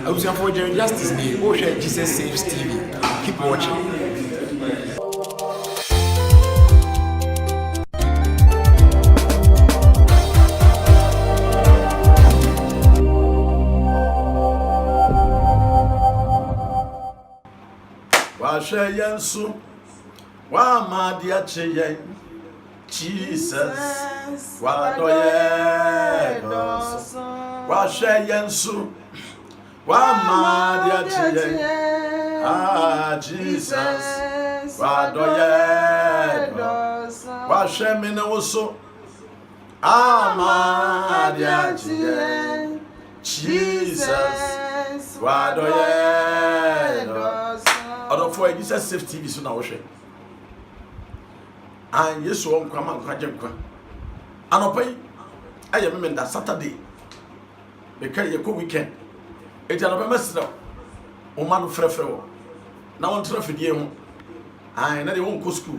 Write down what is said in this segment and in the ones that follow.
I was for Jerry Justice Day. Oh, Jesus Saves TV. Keep watching. Washe Yensu, Wamadia Cheye, Jesus, Wadoye, Washe Yensu, Wamadia Cheye, Jesus, Wadoye, Washe Minawusu, Amadia Cheye, Jesus, Wadoye. For Jesus safety is on our share. And yes, one come and quadrant. And pay. I am that Saturday. Because you go weekend. It's a messenger. O man frefro. Now on traffic you. I know they won't go school.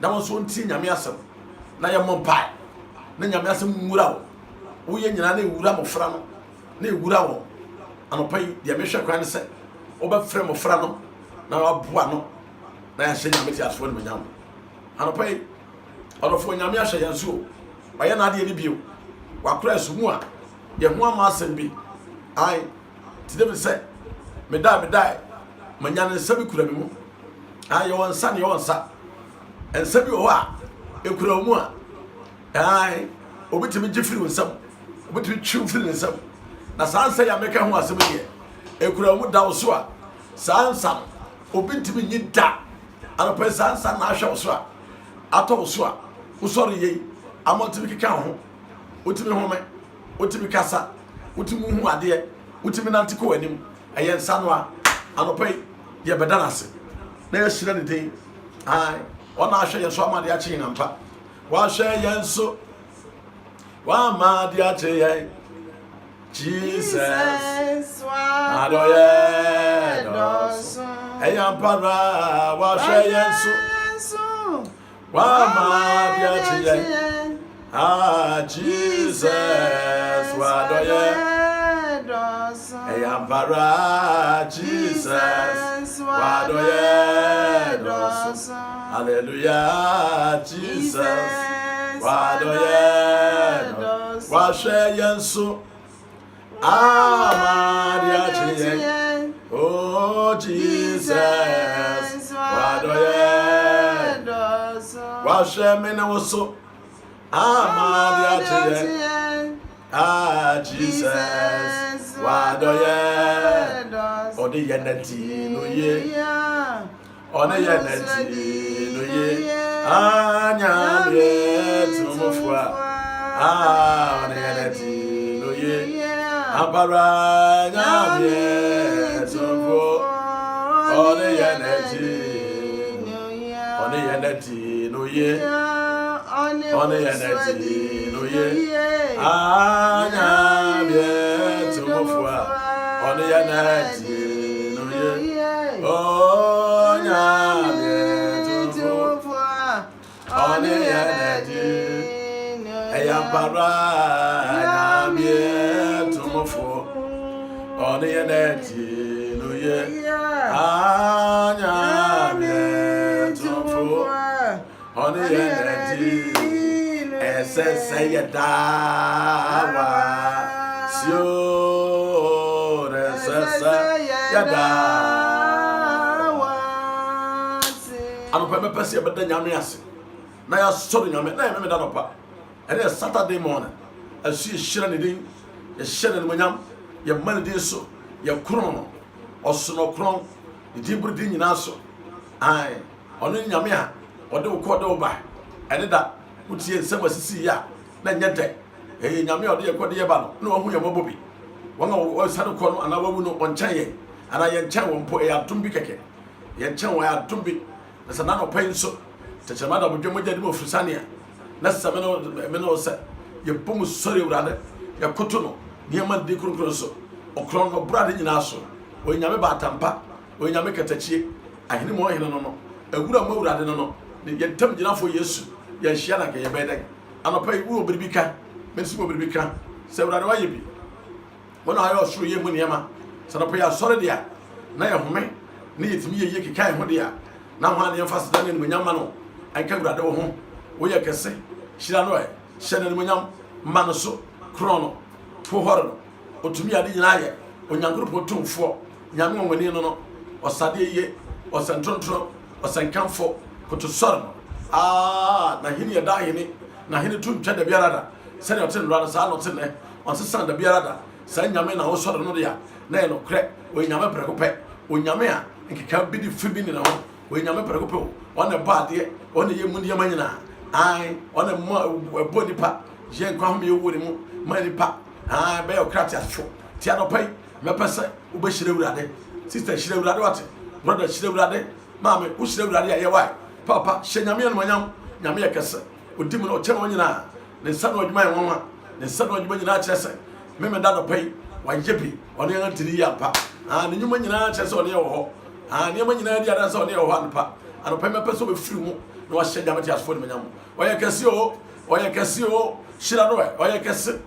Now was one thing Yamiasa. Now your mom pie. Then Yamiasa Murao. We ain't any Uram of Frano. Ne Urao. And pay the Amisha Grand set. Over frame of Frano. Na waboa no na ya hye nyame ti asfo ne nyam anopai odofo nyame ahye yanso baye na ade ni bio wakora asumu a ye ho ama asem bi ai ti dem se me dai manya ne nsabi kura mi mu ai ye wonsa ne ye wonsa ensabi o a ekura mu a ai obitimi gifiri wonsam obitimi chiwfiri nsam na sansa ya meka ho asem ye ekura mu dawo so a sansa obintimi nyida anopa sansa na ahwe so a ato so a usori yi amontimi keka ho utimi home utimi kasa utimi hu ade utimi nante ko anim eye nsa no a anopa ye bedanase na ye hira ne den ai ona ahwe ye so amade a chi nampa wa hwe ye nso wa amade a chi ye Jesus adoye dos eyampara wa hwe yensu wa ma bia chiye Jesus wa adoye dos eyampara Jesus wa adoye dos hallelujah Jesus wa adoye dos wa hwe yensu Maria Chiye, oh Jesus, Wadoye, Washe Menawoso, Maria Chiye, Jesus, Wadoye, Ode Yanati, no ye, One Yanati, no ye, Anyame, Tumufwa, One Yanati, no ye. Ampara nyamye tumbo One yaneti no ye One yaneti no ye Anyamye tumufwa One yaneti no ye Oh nyamye tumufwa One yaneti Ampara nyamye One yaneti no ye anyame tumfo One yaneti esese yadawa sio esese yadawa anopa mepese beda nyame ase na ya sori nyame na me da nopa ene Saturday morning asu yeshira ne din yeshira ne manyam ye manade so ye krono osono kron di burdi nyina so ai ono nyame a ode wo ko de wo ba ene da utie nsem asisi ya na nyede nyame ode ye ko de ye ba no na wo hu ye mobobi won a wo sade ko no ana wawu no onchan ye ana ye nchan wo mpo e atumbi keke ye nchan wo atumbi na sana no pai so techema da bodwo mogya de mo fusania na same no me no se ye bom sori wurade ye koto no niema de kronkron so okron no brade nyina so o nyame ba atampa o nyame katachie ahene mo hene no no awura mo wurade no no ye ntam gyina fo Yesu ye hia na ke ye beden anopa iwu obiribika mensi obiribika se wurade wa ye bi wona ayo suru ye mu niema sanɔpɛ yɛ asɔre deɛ na yɛ home ne yɛtumi yɛ yie keka yɛ ho deɛ na ho a ne yɛmfa seda ne animonyam ma no ɛnka Awurade wo ho woyɛ kɛse hyira no hyɛ no animonyam ma no so korɔ no pohɔre no ɔtumi ade nyinaa yɛ Onyankopɔn tumfoɔ nyame wɔwani no ɔsadeɛ yie ɔsɛntontoro ɔsɛnkamfo kotosɔre no na hene yɛ da hene na hene tu ntwa da biara da sɛdeɛ ɔte no saa no ɔte nɛ ɔnsesa da biara da saa nyame na wosɔre no deɛ na yɛ nokorɛ onyame prɛko pɛ onyame a nkeka bi de fi bi ne ho onyame prɛko pɛ ɔne bɔ adeɛ ɔne yɛ mu nneɛma nyinaa ɔne bɔ nipa yɛ nkwa ho yɛwɔ ne mu ma nipa bɛyɛ ɔkra te asfo te anɔpa yi mɛpɛ sɛ wobɛhyira Awurade sister hyira Awurade wate brother hyira Awurade maame wohyira Awurade a yɛwae papa hyɛ nyame animonyam nyame yɛ kɛse odi mu no ɔkyɛ no nyinaa ne nsa no adwuma yɛ nwanwa ne nsa no adwuma nyinaa kyerɛ sɛ memeda nɔpa yi wayɛ bi ɔne yɛn atiri yɛ ampa ne nnwuma nyinaa kyerɛ sɛ ɔne yɛ wɔ hɔ nneɛma nyinaa di adansa ɔne yɛ wɔ hɔ anɔpa yi mɛpɛ sɛ ɔbɛfiri mu na wahyɛ nyame te asofoɔ animonyam ɔyɛ kɛse ɔyɛ kɛse hyira no ɔyɛ kɛse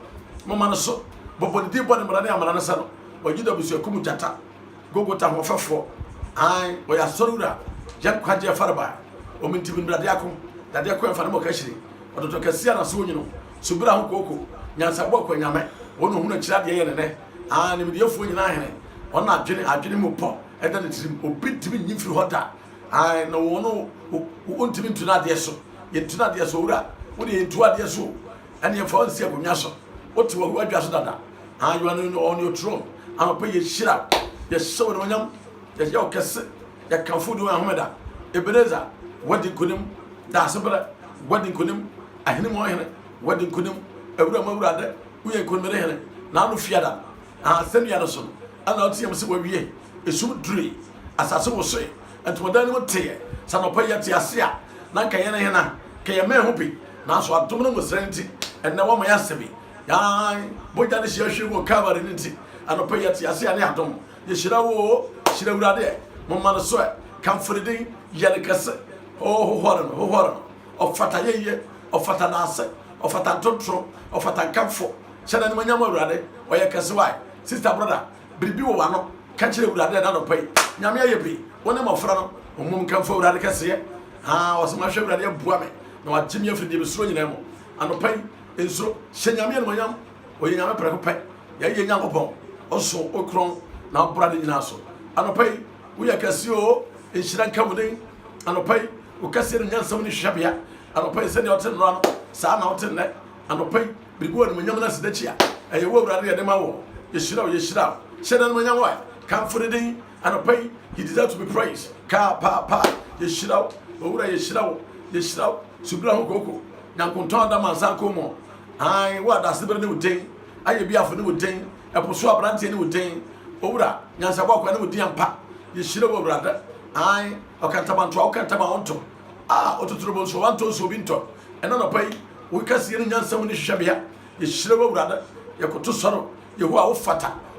moma no so bɔbɔ ne din bɔ ne mmara ne amana no sɛ no ɔgye da busuakum gyata gogota hoɔfɛfoɔ ɔyɛ asɔre wura yɛn kwagye fare baa ɔmentimi nbrade ako dadeɛ kɔ ɛmfa ne mɔ ka hyire ɔdɔtɔ kɛseɛ na so nyino subira ho kooko nyansabɔ kɔ nyame ɔno hu no kyerɛ adeɛ yɛ ne nɛ nimdeɛfoɔ nyinaa hene ɔna adwene mu pɔ ɛda ne tirim obi ntimi nyi mfiri hɔ da na wɔno wontimi ntu no adeɛ so yɛntu no adeɛ so wura wode yɛntu adeɛ so ɛne yɛmfa nsi akonnwa so wote wɔ adwa so dada yɛne ɔne ɔturo anɔpɛ yɛhyira yɛhyɛ wo ne ɔnyam yɛyɛ wo kɛse yɛkamfo de wɔ ahomeda Ebeneza wadi nkonim daase berɛ wadi nkonim ahene mu ɔhene wadi nkonim awura mu awurade woyɛ nkonimere hene na ano fiada sɛnea no so no ana ɔteam sɛ wawie esum duri asase wo soe ntomadan no mu teɛ sɛ nɔpɛ yɛte ase a na nka yɛne hena ka yɛmɛ ho bi nanso adom no mu srɛ nti ɛnnɛ wɔma yɛ asɛbi bogya ne hyia hwɛ wɔ Calvary no nti anɔpɛ yɛte ase a ne adom yɛhyira wo hyira awurade momma no so kamfore din yɛne kɛse hohore no ɔfata yɛyɛ ɔfata naase ɔfata ntontoro ɔfata nkamfo hyɛ no animonyam awurade ɔyɛ kɛse wae sister brother biribi wɔ w'ano ka kyerɛ awurade na anɔpa yi nyame ayɛ bi wo ne mmɔfra no ɔmom kamfo awurade kɛseɛ ɔsɛ mahwɛ awurade abua me na wagye me afiri deɛ mesuro nyinaa mu anɔpa yi nsuro hyɛ nyame animonyam ɔyɛ nyame prɛko pɛ yɛyɛ nyankopɔn ɔso ɔkorɔn na ɔbora ne nyinaa so anɔpa yi woyɛ kɛse o nhyira nka wo den anɔpa yi wo kɛseɛ no nyansɛm no hwehwɛbea anɔpa yi sɛdeɛ ɔte nnora no saa na wote nnɛ anɔpa yi biribi wɔ animonyam no asedakyi a ɛyɛ wo awurade yɛde ma wɔ yɛhyira wo hyɛ no animonyam wɔ kamfo ne den anɔpa yi he deserves to be praised pa yɛhyira wo owura yɛhyira wo subira ho kooko nyankontɔn da mansa nko mu wo adase bere ne wo den ayɛ biafo ne wo den ɛpo so aberanteɛ ne wo den owura nyansabɔ akwa ne wo din ampa yɛhyira wo awurade ɔkantamantoa wokantama wonto ɔtotoro bɔ nso wantɔ nso obi ntɔ ɛna nɔpa yi wo kɛseɛ no nyansɛm ne hwehwɛbea yɛhyira wo awurade yɛkoto sɔro yehowa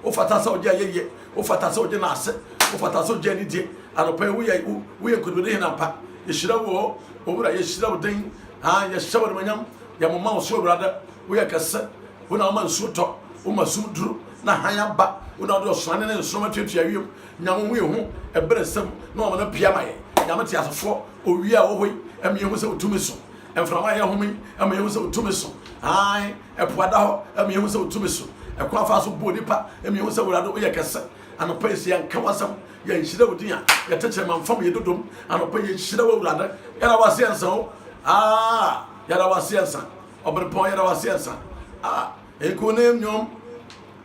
wofata sɛ wogye ayɛyɛ wofata sɛ wogye naase wofata sɛ wogye anidie anɔpa yi woyɛ nkonimere hena mpa yɛhyira wo owura yɛhyira wo den yɛhyɛ wo animonyam yɛmoma wo so awurade woyɛ kɛse wo na woma nsuo tɔ woma sum duru na han aba wo na wode ɔsoane ne nsoroma tuatua wiem nyame ho yɛ ho ɛberɛ nsɛm na ɔma no pia ma yɛ nyame te asefoɔ owie a wɔhɔ yi ɛma yɛhu sɛ wotumi so ɛmframa yɛ home ɛma yɛhu sɛ wotumi so ɛpoada hɔ ɛma yɛhu sɛ wotumi so ɛkwan fa so bɔɔ nipa ɛma yɛhu sɛ wurade woyɛ kɛse anɔpa yi sɛ yɛnka w'asɛm yɛnhyira wo din a yɛtɛkyerɛ mamfam yɛ dodom anɔpa yi yɛnhyira wo awurade yɛra wase ɛnsa o yɛra wase ɛnsa ɔberepɔn yɛra wase ɛnsa nkonim nnwom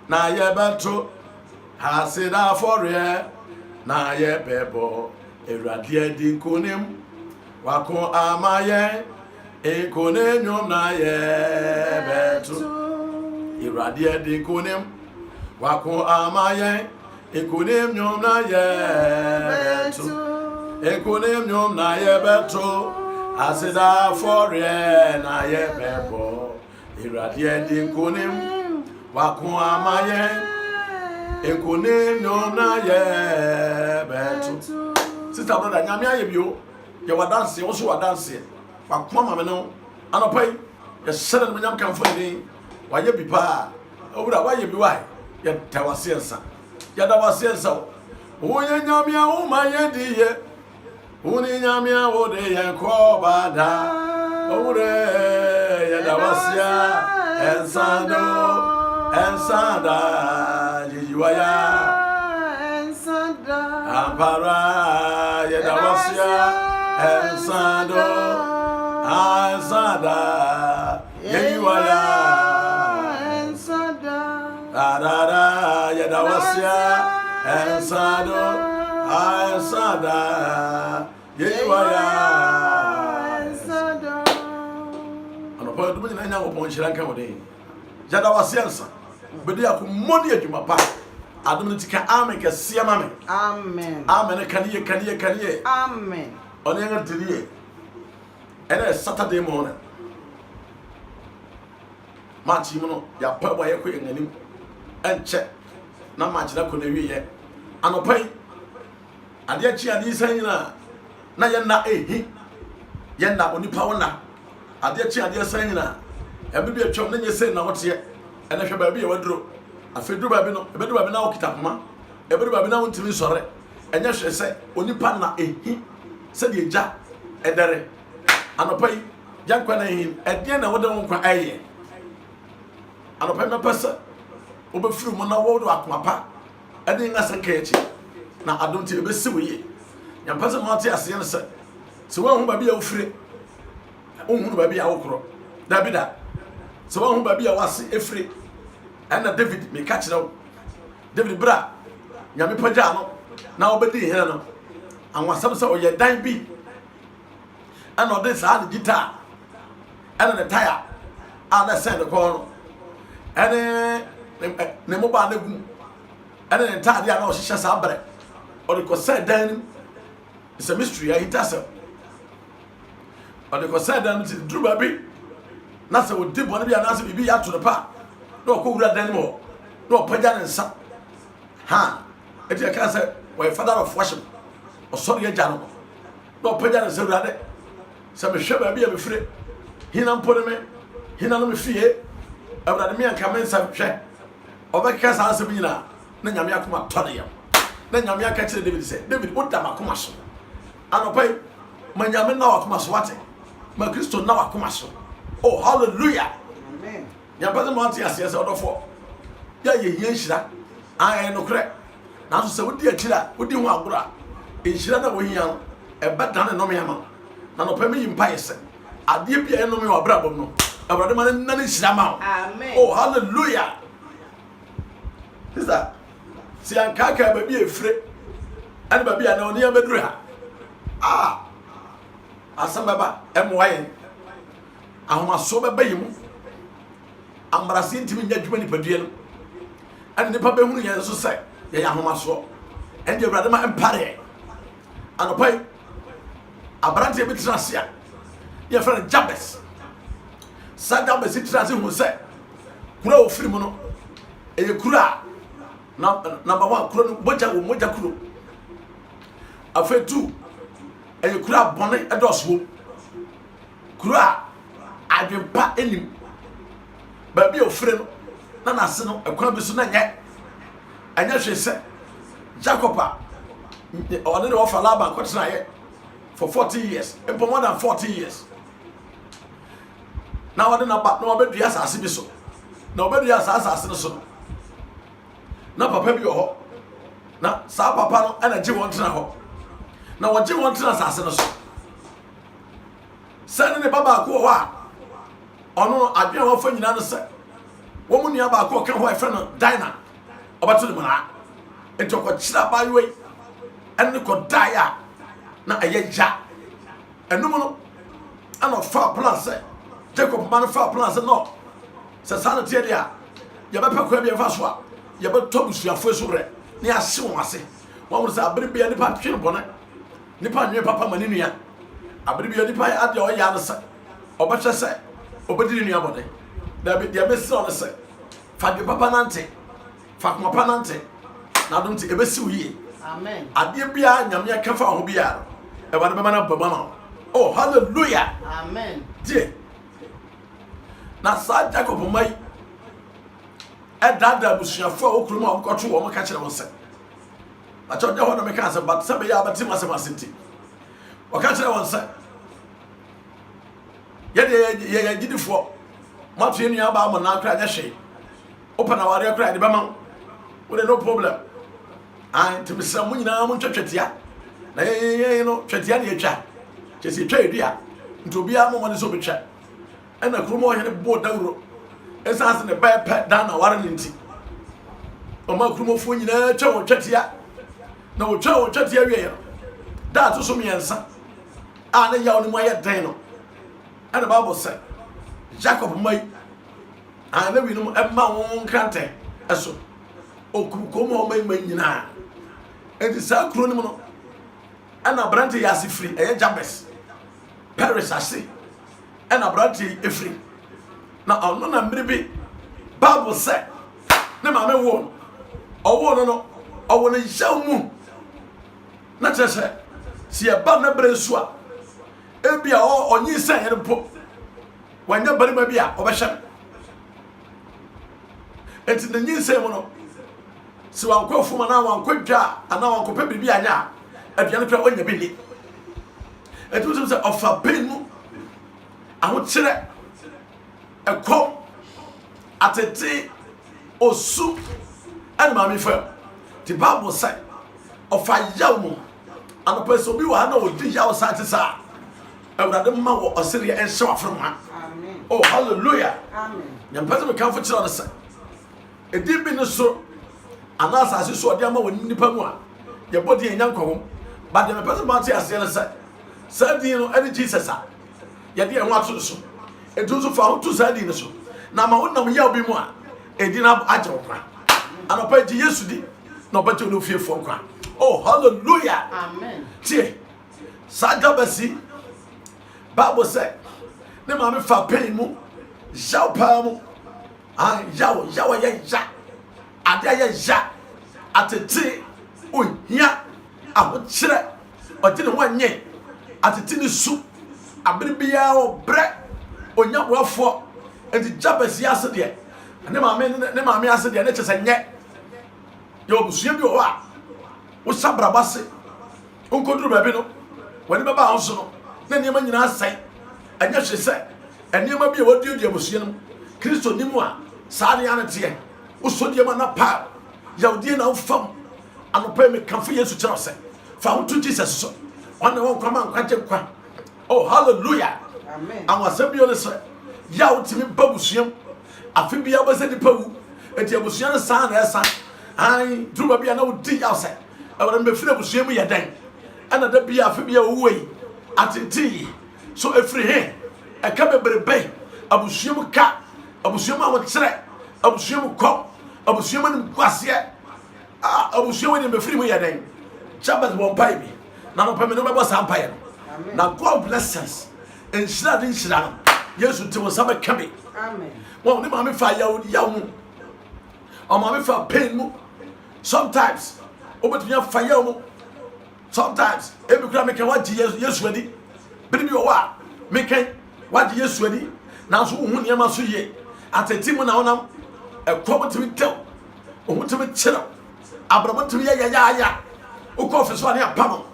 na yɛbɛto aseda afɔreɛ na yɛbɛbɔ awurade adi nkonim wako ama yɛn nkonim nnwom na yɛbɛto awurade adi nkonim wako ama yɛn nkonim nnwom na yɛbɛto nkonim nnwom na yɛbɛto aseda afɔreɛ na yɛbɛbɔ awurade adi nkonim wako ama yɛn nkonim nnwom na yɛbɛto sister brother nyame ayɛ bio yɛwɔ adanseɛ wo so wɔ adanseɛ wako ama me no anɔpa yi yɛhyɛ no animonyam kamfo ne din wayɛ bi paa owura wayɛ bi wae yɛda wase nsa yada wasiensa woye nyamia uma yediye uni nyamia wode yenko bada ore yada wasia ensanda jiwaya ensanda ampara yada wasia ensanda jiwaya da yada wasia ensanda jiwaya anopa dum nyina nya ngopon hira nka wode yada wasia ensa bedi akomodi adwuma pa adum tika amen ka sia mame amen kaniye amen oni nga diriye ene Saturday morning match mu no ya pa boye ko nganim enche na match na ko na wiye anopai ade achi ade sanyina na yenna ehi yenna onipa wona ade achi ade sanyina ebibi atwom na nyese na wote ene hwe ba bi ye waduro afeduru ba bi no ebedu ba bi na okitapoma ebedu ba bi na wontimi sore enye hwe se onipa na ehi se de eja edere anopai yankwa na ehi ede na wode wonkwa aye anopai mepesa obefiru mo na wodo akomapa ade nga sanka echi na adonti ebesiwo ye yampesa mo ate ase ne se wo hu ba bi a ofire ohunu ba bi a wokro dabida se wo hu ba bi a wase efire ana David me catch now David bra nyame pagya no na obedi here no anwasam se oye dan bi ana ode sa ne guitar ana ne tire ana send ko no ene ne mo ba na gu ene ne tire dia na o hihye sa bre ode ko say dan it's a mystery I hit us ode ko say dan ti dru ba bi na se odi bo na bi ana se bibi ya to the pa no ko wura dan mo no pagya ne nsa ha eti aka say we father of worship o so ye gya no no pagya ne nsa wura de se me hwe ba bi a me fire hina mpone me hina no me fie abra de me anka me nsa hwe obeka sa ase bi nyina na nyame akoma to ne yam na nyame aka kire David say David oda makoma so anopai ma nyame na wakoma so wate ma Kristo na wakoma so oh hallelujah amen nyamba mo ante ase ase odofo ya ye hia nhira an no kre na so se wodi akira wodi hu agora nhira na wo hia no eba dan no me ama na no pemi yimpa yese ade bia no me wabra bom no abrade ma na nhira ma amen oh hallelujah sister si an kaka ba bi efre ani ba bia na oni ameduru ha asamba emwaye ahoma so beba yimu ambrasi ntimi nya dwuma ni padue no ani ne pa behunu ye so se ye ya ahoma so endi awrade ma empare anopai abrante bi trasia ye friend Jabez Jabez trasi hu se kura ofiri mu no eye kura na number 1 kura no moja kuro afetu eye kura bone edoso kura adwempa enim baby ofire no na nase no ekwan bi so na nye anya hwe se Jacob one de offer Laban kwetena ye for 40 years for more than 40 years na wode na ba na obedua asase bi so na obedua asase no so na papa bi ho na sa papa no ana je won tena ho na woje won tena asase no so sane ne baba ko wa ono adwen ho fa nyina no se wo mu nia ba ko ka ho e fa no Dina obato de mana ento ko chira ba yoy enne ko daya na ayeja enum no ana fa plan se Jacob man fa plan se no se sane tie dia ya ba pa ko bia fa so a ya ba to busuafo so re ne ya hye won ase wo mo se abere bia ni pa twene bone ni pa nwe papa mani nua abere bia ni pa ade o ya no se obetwe se obedi nua bone da bi dia be se on se fa de papa nante fa kuma papa nante na dum ti ebesi wiye amen ade bia nyame aka fa ho bia e ba de be mana baba oh hallelujah amen die na sa Jacob mai edada busuafo okruma omkotwe wo maka kire wo se I told you what I can't say, but somebody about him as a city. Or can't say one say. Yet, I did it for Martin Yabama now cried a shame. Open our area cried the Bama with no problem. And to be someone now, Chetia. No, Chetiani chat. Just trade ya. To be a moment is over chat. And a Krumo had a board down. It's asking a bad pet down a warranty. O ma Krumo phone in a chow Chetia. No chow Chetia. That's also me answer. And a young Maya Dano. And the Bible said, Jacob may. I never know a man can't. Eso. O Kukomo may na. And the South Cronomo. And a brandy yasi free, a Jabez. Paris, I see. And a brandy free. Now, I'm not maybe Bible said, no, I won't. Or no, I want to show moon. Not just say, see a banner bread. It'll be all on you say and put when nobody may be a overshot. It's in the new say, so I'll go from an hour and quick jar, and now I'll compare be a yard. If you look when you believe it was of a pain. I would say a comb at a tea or soup and mammy fell. The Bible said of a young and a person who I know the outside is I would have the mouth or Syria and show from her. Oh, hallelujah. Amen. Young person will come for each other. It did be so, and as I saw the amount when Nippon, your body and young home. But the person about here said, you know, any Jesus. Yet, you want to so. It was found to say, so. Now, my own number, you'll be more. It didn't have Ajoka. And I paid to yesterday, no better no fear for crime. Oh, hallelujah. Amen. See, Sadabasi, Bible said, the mammy for paying mu, Shao Palmo, I Yao, ya, I dare ya, at the tea, oh, yeah. I would say, or didn't want ye at the tin soup, a baby or bread, or young well for, and the job is yesterday. And then my men answered the letters and yet you'll see you are. What's Sabra Bassi? Uncle Rubino, when the bounce, then you may say, and yes, she said, and you may be what you do, Museum, Christo Nimua, Sadiana Tia, Usodiamana Pa, Yaudina Fum. And pay me come for you to tell us. Found to Jesus. One won't come on. Oh, hallelujah. Amen. I was a honest. Yaw to me, Babusium. I feel be able to say the Pabu. And you was young son, as son. I drew a be an old tea outside. I would be free of Siam your day. And there be a Fibia away at the tea. So a free hand. I come a better bay. I was Siam cat. I was Siam would say. I was Siam cop. I was Siam Guasia. I was showing him a free way again. Chabas won't pay me. Now, no payment was empire. Now, God bless us. And Shad in Shad. Yes, it was some coming. Amen. Well, the mammy fire young. Or mammy for pain. Sometimes, over to your fire. Sometimes, every crime make a what yes ready. Bring you what? Make what yes ready. Now, so when you must see at a team now, a comment to tell. Or what to be chill. Abraham to ya. O coffee so near Pamo.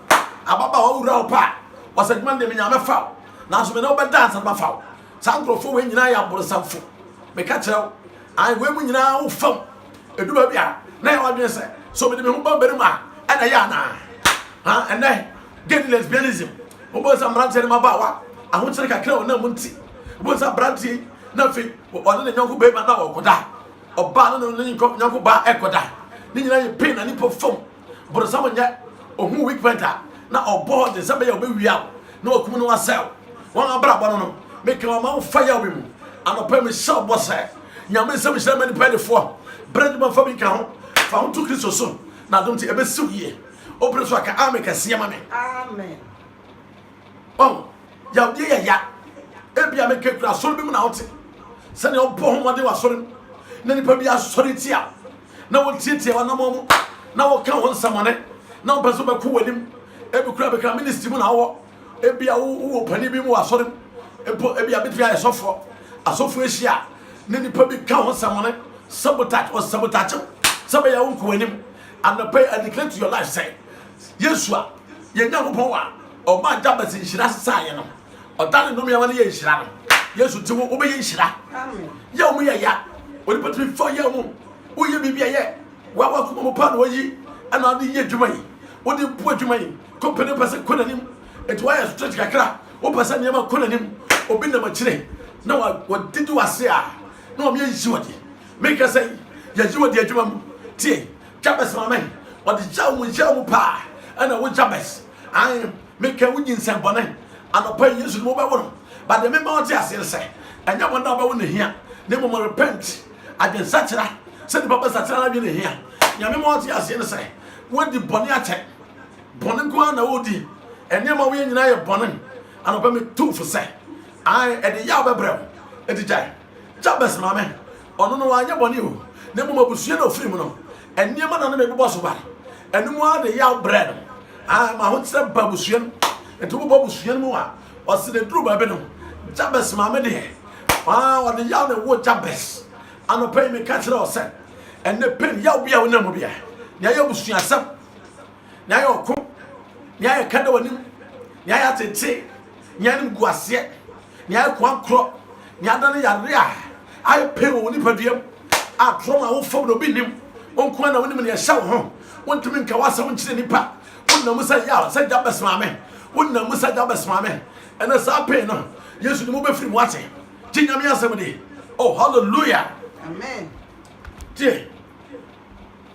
Ababa Rapa was a man named Yamafa. Now, so we know about dance and Mafao. Sandro for when you are some food. Make a tell. I women now from a dubia. Now I just say, so many people Berma and Ayana. And then get lesbianism. Who was a branch in my bower? I want to take a crow, no munti. Was a brandy, nothing, or the young baby now could die. Or Barn and Yanko Bar Equada. Then you pain and you perform. But someone yet, or who week went out. Now, or board and somebody will be out. No, come on, ourselves. One abra, make your mouth fire with me. I'm a permit shop was there. Yaman some many penny for Brendan for me count. Found 2 Christ or so. Now, don't you ever sue ye. Open so I can make a see mammy. Amen. Oh, ya, ya. Every I make a class, so be out. Send your poor one day was sorry. Then you probably are sorry. Now we'll sit here one moment. Now we'll count on someone. Now, person by cool with him. Every crab become minister 1 hour. Every hour, penny be more sorry. Every a bit very soft. A soft fresh year. Then you probably count on someone. Sabotage or sabotage. Somebody won't cool him. And pray and declare to your life, say, Yeshua, ye never power, or my job as in Shirasa, or Danny no me one year Shira. Yesu to obey Shira. Young me a ya, when you put me 4 year old, will you be a year? What was Mopan was ye? And on the year to me. What do you put to me? Company person couldn't him. It was a stretch crack, or person never couldn't him, or been the machine. No, what did you say? No, me is make us say, yes, you are the Jumam. Tea, Jabez, my man, or the Jam pa, and I would Jabez. I make a winning San Bonnet, and I'll pay you to move on. But the member of the say, and you want to here. Never more repent. I can such a said the Papa Satana in here. Yamimoti say, when the Boniate, Bonanguana Woody, and never win your Bonan, and I'll me 2 for say. I at the Yaba Brew, at the Jai. Jabez, my man, or no, I never knew. Never more Busiano Frimono, and near man on the boss of and no more the Yab bread. I am a hot step Babusian, and 2 Babusian more, or see the true Babino. Jabez, my man, ah, the Yab wood Jabez, and a pay me catch it all set, and the pen Yabia will never be. Yabusian sap, Naya cook, Naya Cadawanim, Naya Tate, Nyan Guasiet, Naya Quan Crop, Nyadana Yaria. I pay when you put him. I throw my own phone to beat him. One corner when you shout home. One to mean Kawasa, one to nipa. One no Musa Yao, said Jabez Mamma. One no Musa Jabez Mamma. And as I pay no, you should move from watching. Jinamia somebody. Oh, hallelujah. Amen. Dear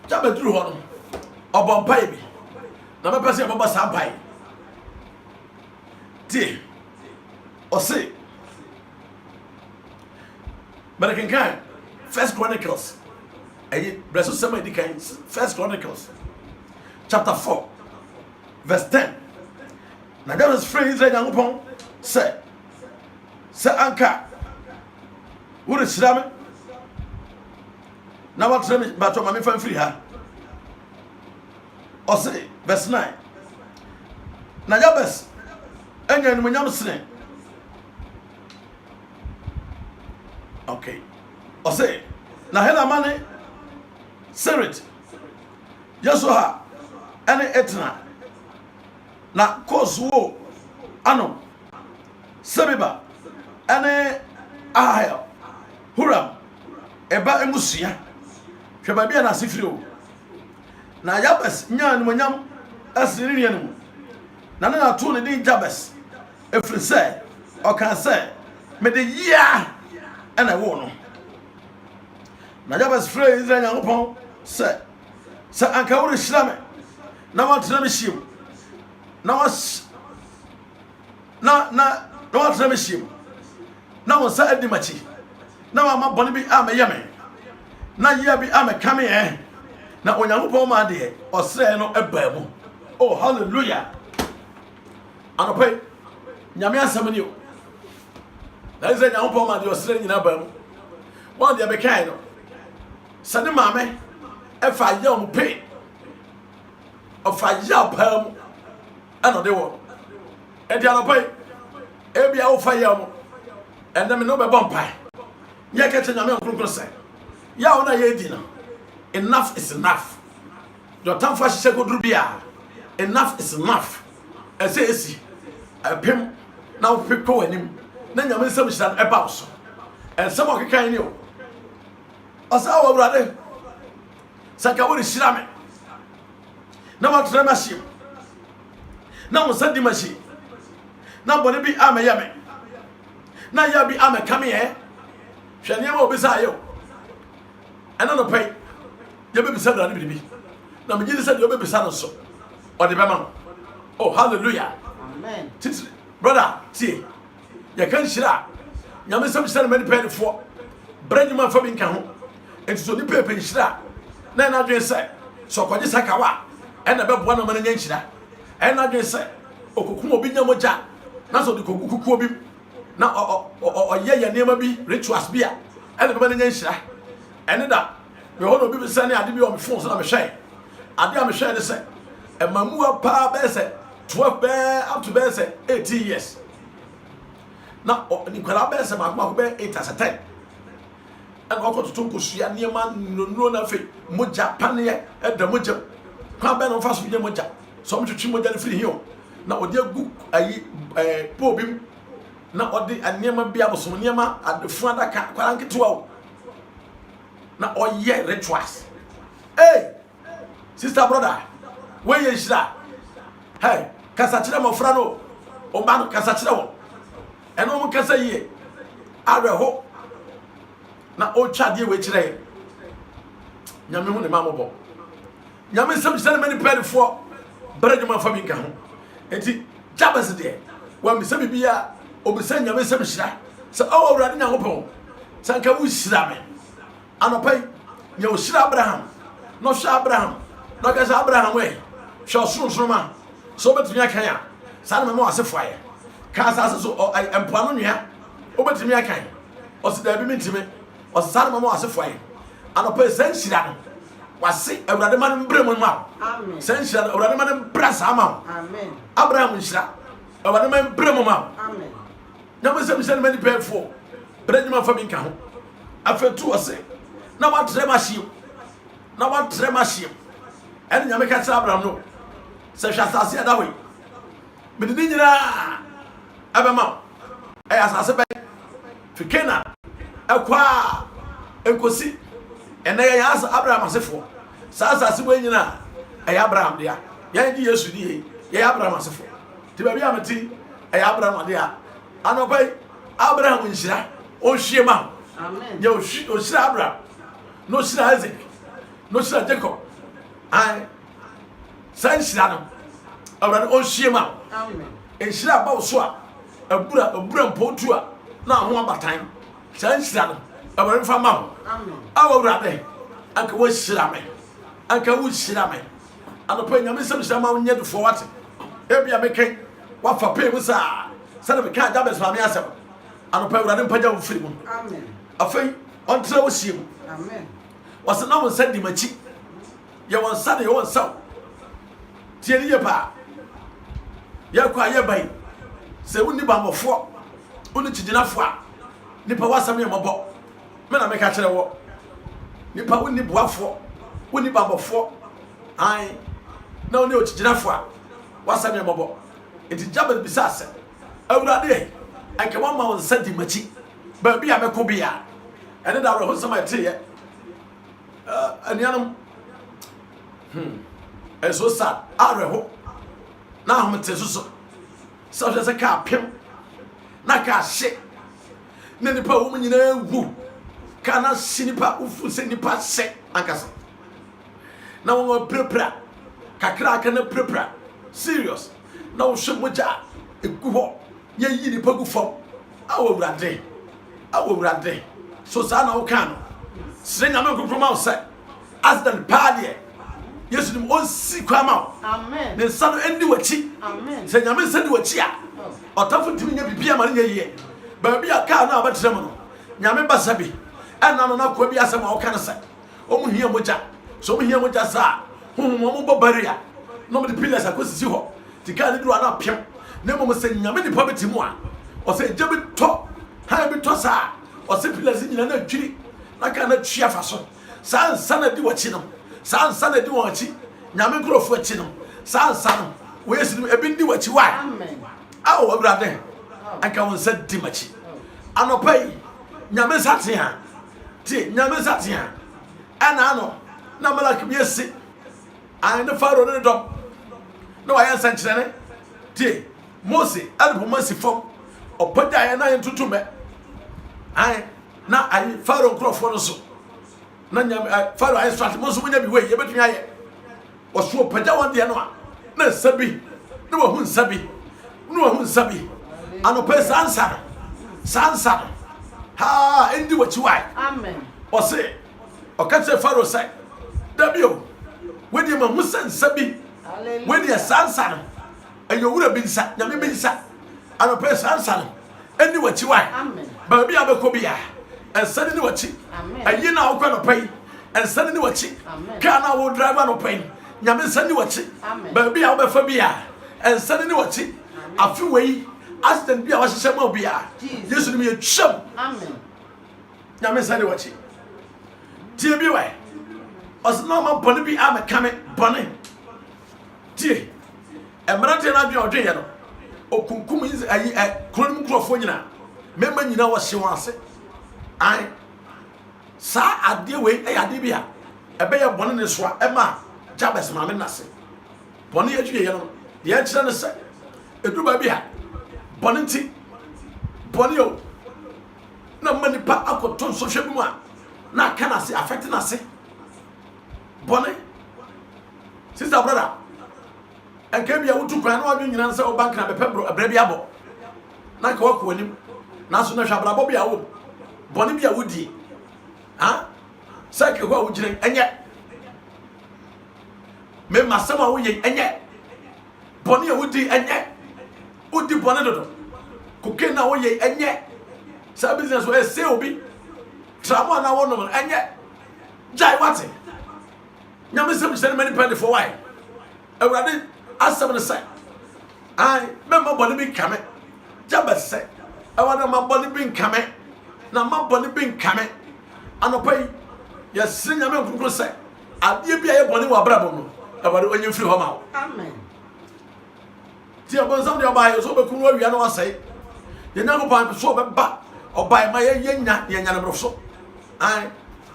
Jabez drew on or Bompay. Number person of Sampai. Dear or say. But I can First Chronicles. First Chronicles. Chapter 4. Verse 10. Now that was phrase that young upon say Anka. Who is Shram? Now what's me but my friend free her. Or say verse 9. Now Jabez. And then when you're listening. Okay. Or say, Nahela money, Serit, Yasuha, any Etna, na Koswo, Ano, Sebiba, any Ahel, Huram, Eba Emusia, Shababi and Asifrio. Na Jabez, Nyan, Munyam, Assyrian, Nana Tuni Din Jabez, if you say, or can say, me the year. And I won't. Now, Jabez phrase and young upon, sir. Sir, I can't Shlam. Now, what's the mission? Now, what's the mission? Now, what's the machi? Now, I'm a bonny, I'm a yummy. Now, you be I'm a coming, eh? Now, when you're upon my dear, or say no a babble. Oh, hallelujah. And I pay Yamia Samuel. That is a young woman you are sitting in a bum. One the kind of Sunday mamma, if I young pay of a young perm, and they won't. And the other pay, every hour for young, and then no bumpy. Yet catching a man say, Yauna Yedina. Enough is enough. Your time for Shako Drubia. Enough is enough. I say, see, a pim now pick him. Then you miss some about and some of the kind you. As our brother Sakawari Shirame. Now what's the machine? Now send the machine. Now, but be I'm a yame. Now you be I'm a coming here. Shall you beside you? And on the pay. You be beside the baby. Now, you said you'll be beside us or the Bama. Oh, hallelujah. Amen. Brother, see. You can't share. You may some send many penny for bread man for being count. And so the paper is share. Then I just say, so for this Sakawa and about 1 man against that. And I just say, Okukumo be no moja. That's what the Kuku be. Now, or yeah, never be rituals beer. And the man against that. And that we all be sending a debut on the phone, so I'm ashamed. I am ashamed to say, and Mamua Pa Besse, 12 bear up to Besse, 18 years. Now, Nicola Bessa, my 8 as a 10. and ɔkɔ toto nkosua nneɛma nnuro na afei mogya paneɛ ɛda mogya kwan bɛn na ɔfa so yɛ mogya sɛ ɔmotwetwe mogya no firi hio na ɔde agu ayi pɔɔ bi mu na ɔde nneɛma bi abosom nneɛma adefo adaka kwara nketewa o na ɔyɛ rituals hey sister brother where you shira hey kasa kyerɛ mɔfra no ɔba no kasa kyerɛ wɔ ɛno ɔmo kasa yie awerɛho na ɔtwa adeɛ wɔ akyerɛ nyame ho ne ma mɔbɔ nyame nsɛm kyerɛ ne ma nipa adifoɔ bɛrɛ dwuma fa bi nka ho enti Jabez deɛ wɔmmisa biribiaa obisa nyame nsɛm hyira sɛ ɔwɔ awurade nyankopɔn sɛ nka wohyira me anɔpa yi nyɛ wohyira Abraham na ɔhwɛ Abraham na ɔka sɛ Abraham hwɛ ɔsorosoro sɛ wobɛtumi akan a saa ne mɛma wɔasefo ayɛ ka asase so mpoano nwea wobɛtumi akan ɔse daabi mentimi ɔse saa ne mɛma wɔasefo ayɛ anɔpa yi saa nhyira no wase awurade ma no mbrɛ mu ma wo saa nhyira no awurade ma no mbra saa ma wo Abraham nhyira awurade ma mbrɛ mu ma wo nyame sɛ mehyɛ ne ma nipa afoɔ brɛ nyuma fa bi nka ho afei to ɔse na watrɛ ma hyeem ɛne nyame ka kyerɛ Abraham no sɛ hwɛ asase ɛda hɔ yi mede ne nyinaa ɛbɛma wo ɛyɛ asase bɛn fi Canaan ɛkɔ a ɛnkosi ɛnɛ yɛyɛ asa Abraham asefoɔ saa asase bɔ nyinaa ɛyɛ Abraham dea yɛn gye Yesu die yɛyɛ Abraham asefoɔ nti baabi a mete ɛyɛ Abraham dea anɔpa yi Abraham nhyira ɔnhwie ma wo nyɛ ɔhyira Abraham na ɔhyira Isaac na ɔhyira Jacob ai saa nhyira no awurade ɔnhyie ma nhyira ba wo so a abura mpɔtu a na ho abatan saa nhyira no awurade mfa ma wo awurade anka wɔhyira me anka wohyira me anɔpa nyame sɛm hyira ma wo nyɛ defoɔ wate ebia mekɛn wafa pɛ mu saa sɛde meka Jabez ma me asɛm anɔpa awurade mpagya wo firi mu afei ɔntrɛ wo hyie mu wɔse na wo nsa di m'akyi yɛ wɔn nsa de yɛ wɔn nsa tie ne yɛ paa yɛkɔ a yɛba yi sɛ wonni bammɔfoɔ wonni kyigyinafoɔ a nipa wasɛm yɛ mmɔbɔ me na meka kyerɛ wɔ nipa wonni boafoɔ wonni bammɔfoɔ ae na wonni okyigyinafoɔ a wasɛm yɛ mmɔbɔ enti Jabez bisa sɛ awurade anka wɔma wo nsa di m'akyi baabi a mɛkɔ bi a ɛne da awerɛho nsɛm a ɛteyɛ anuanom ɛso sad awerɛho na ahomete so sɛ ɔhwɛ sɛ kaa pem na kaa hye na nipa a wɔm nyinaa wu kaa na hye nipa wofu sɛ nipa hyɛ ankasa na wɔn pirapira kakra aka na pirapira serious na wɔhwɛ mogya a ɛgu hɔ yɛyi nipa gu fam awɔ awurade so saa na woka no sɛ nyame nkonkron wo sɛ accident paa deɛ Yesu nim onsi kwa ma wo amen ne nsa no endi wachi amen sɛ nyame nsa di wachi a ɔtafo ntimi nya bibia ma ne yɛ baabi a kaa na abatrɛ mu no nyame basa bi ɛna no na kwa bi asɛm a woka no sɛ ɔmo hia mogya so ɔmo hia mogya saa honhom ɔmo bɔ baria na ɔmo de pillars akosisi hɔ tika ne duru ana pem na mmom sɛ nyame nipa beti mu a ɔsɛ gya bi tɔ ha bi tɔ saa ɔsɛ pillars nyina na adwiri na ka na twia fa so saa nsa na di wachi no saa nsa na di wɔn akyi nyame nkurɔfoɔ akyi no saa nsa no wɔyɛ sinim ebi ndi wakyi wa awo awurade anka wɔn nsa di m'akyi anɔpa yi nyame nsa tea tie nyame nsa tea ɛna ano na malaki bi esi an ne faro ne dɔm na wɔayɛ nsɛnkyerɛnne tie Mose ɛde poma si fam ɔpagya yɛ na yɛ ntutumɛ an na ayi faro nkurɔfoɔ no so na nyame faro ayɛ strat mo so mo nya bi wei yɛbɛtumi ayɛ wɔso pagya wɔn deɛ no a na nsabi na wɔhu nsabi anɔpɛ sansa no ha endi wɔkyi wai amen ɔse ɔka kyerɛ faro sɛ dabio wedi ma hu nsabi wedi sansa no ɛyɛ wura bi nsa nyame bi nsa anɔpɛ sansa no endi wɔkyi wai amen baabi a bɛkɔ bia ɛnsɛne ne wɔkyi ayi na wokɔ no pɛi ɛnsɛne ne wɔkyi kaa na wo driver no pɛi nyame nsɛne ne wɔkyi baabi a wobɛfa bi a ɛnsɛne ne wɔkyi afe wei accident bi a wahyehyɛ ma obi a Yesu nim yɛtwam nyame nsɛne ne wɔkyi tie bi wɛ ɔsɛ na ɔma bɔne bi amɛka me bɔne tie mmerante no adwene ɔdweyɛ no ɔkunkum ayi kuro no mu nkurɔfoɔ nyinaa mɛma nyinaa wɔhye wɔn ase an saa adeɛ wei ɛyɛ adeɛ bi a ɛbɛyɛ bɔne ne soa ɛma Jabes maame nase bɔne adweyɛ no deɛ ɛkyerɛ no sɛ ɛduru baabi a bɔne nti bɔne o na mma nipa akɔtɔ nsɔhwɛ bi mu a na aka nase affect nase bɔne sister brother ɛnka bi a wotu kwan na wadwe nyina sɛ woba nkra bɛpɛ brɛ bi abɔ na nka wakɔ anim nanso na hwɛ abrabɔ bi a wo bɔne bi a wodie ha sɛ kɛkɔ a wogyina ɛnyɛ me masɛm a woyɛ ɛnyɛ bɔne a wodi ɛnyɛ wodi bɔne dodo kokain na woyɛ ɛnyɛ saa business wɔ ɛsɛ obi tramo na wɔnom ɛnyɛ gyae wate nyame sɛm hyɛ ne mani pɛne for why awurade asɛm ne sɛ ai mɛma bɔne bi nkame Jabes sɛ ɛwɔ ma bɔne bi nkame na ma bɔne bi nkame anɔpa yi yɛsere nyame nkonkron sɛ adeɛ bi a yɛ bɔne wɔ abrabɔ mu awurade ɔnyɛ mfiri hɔ ma wo Amen. Ti abonsam de ɔbaa yɛ so bɛkum no awia no wasɛe yɛ nyankopɔn so ɔbɛba ɔbaa ma yɛnya yɛnya no borɔfo so ai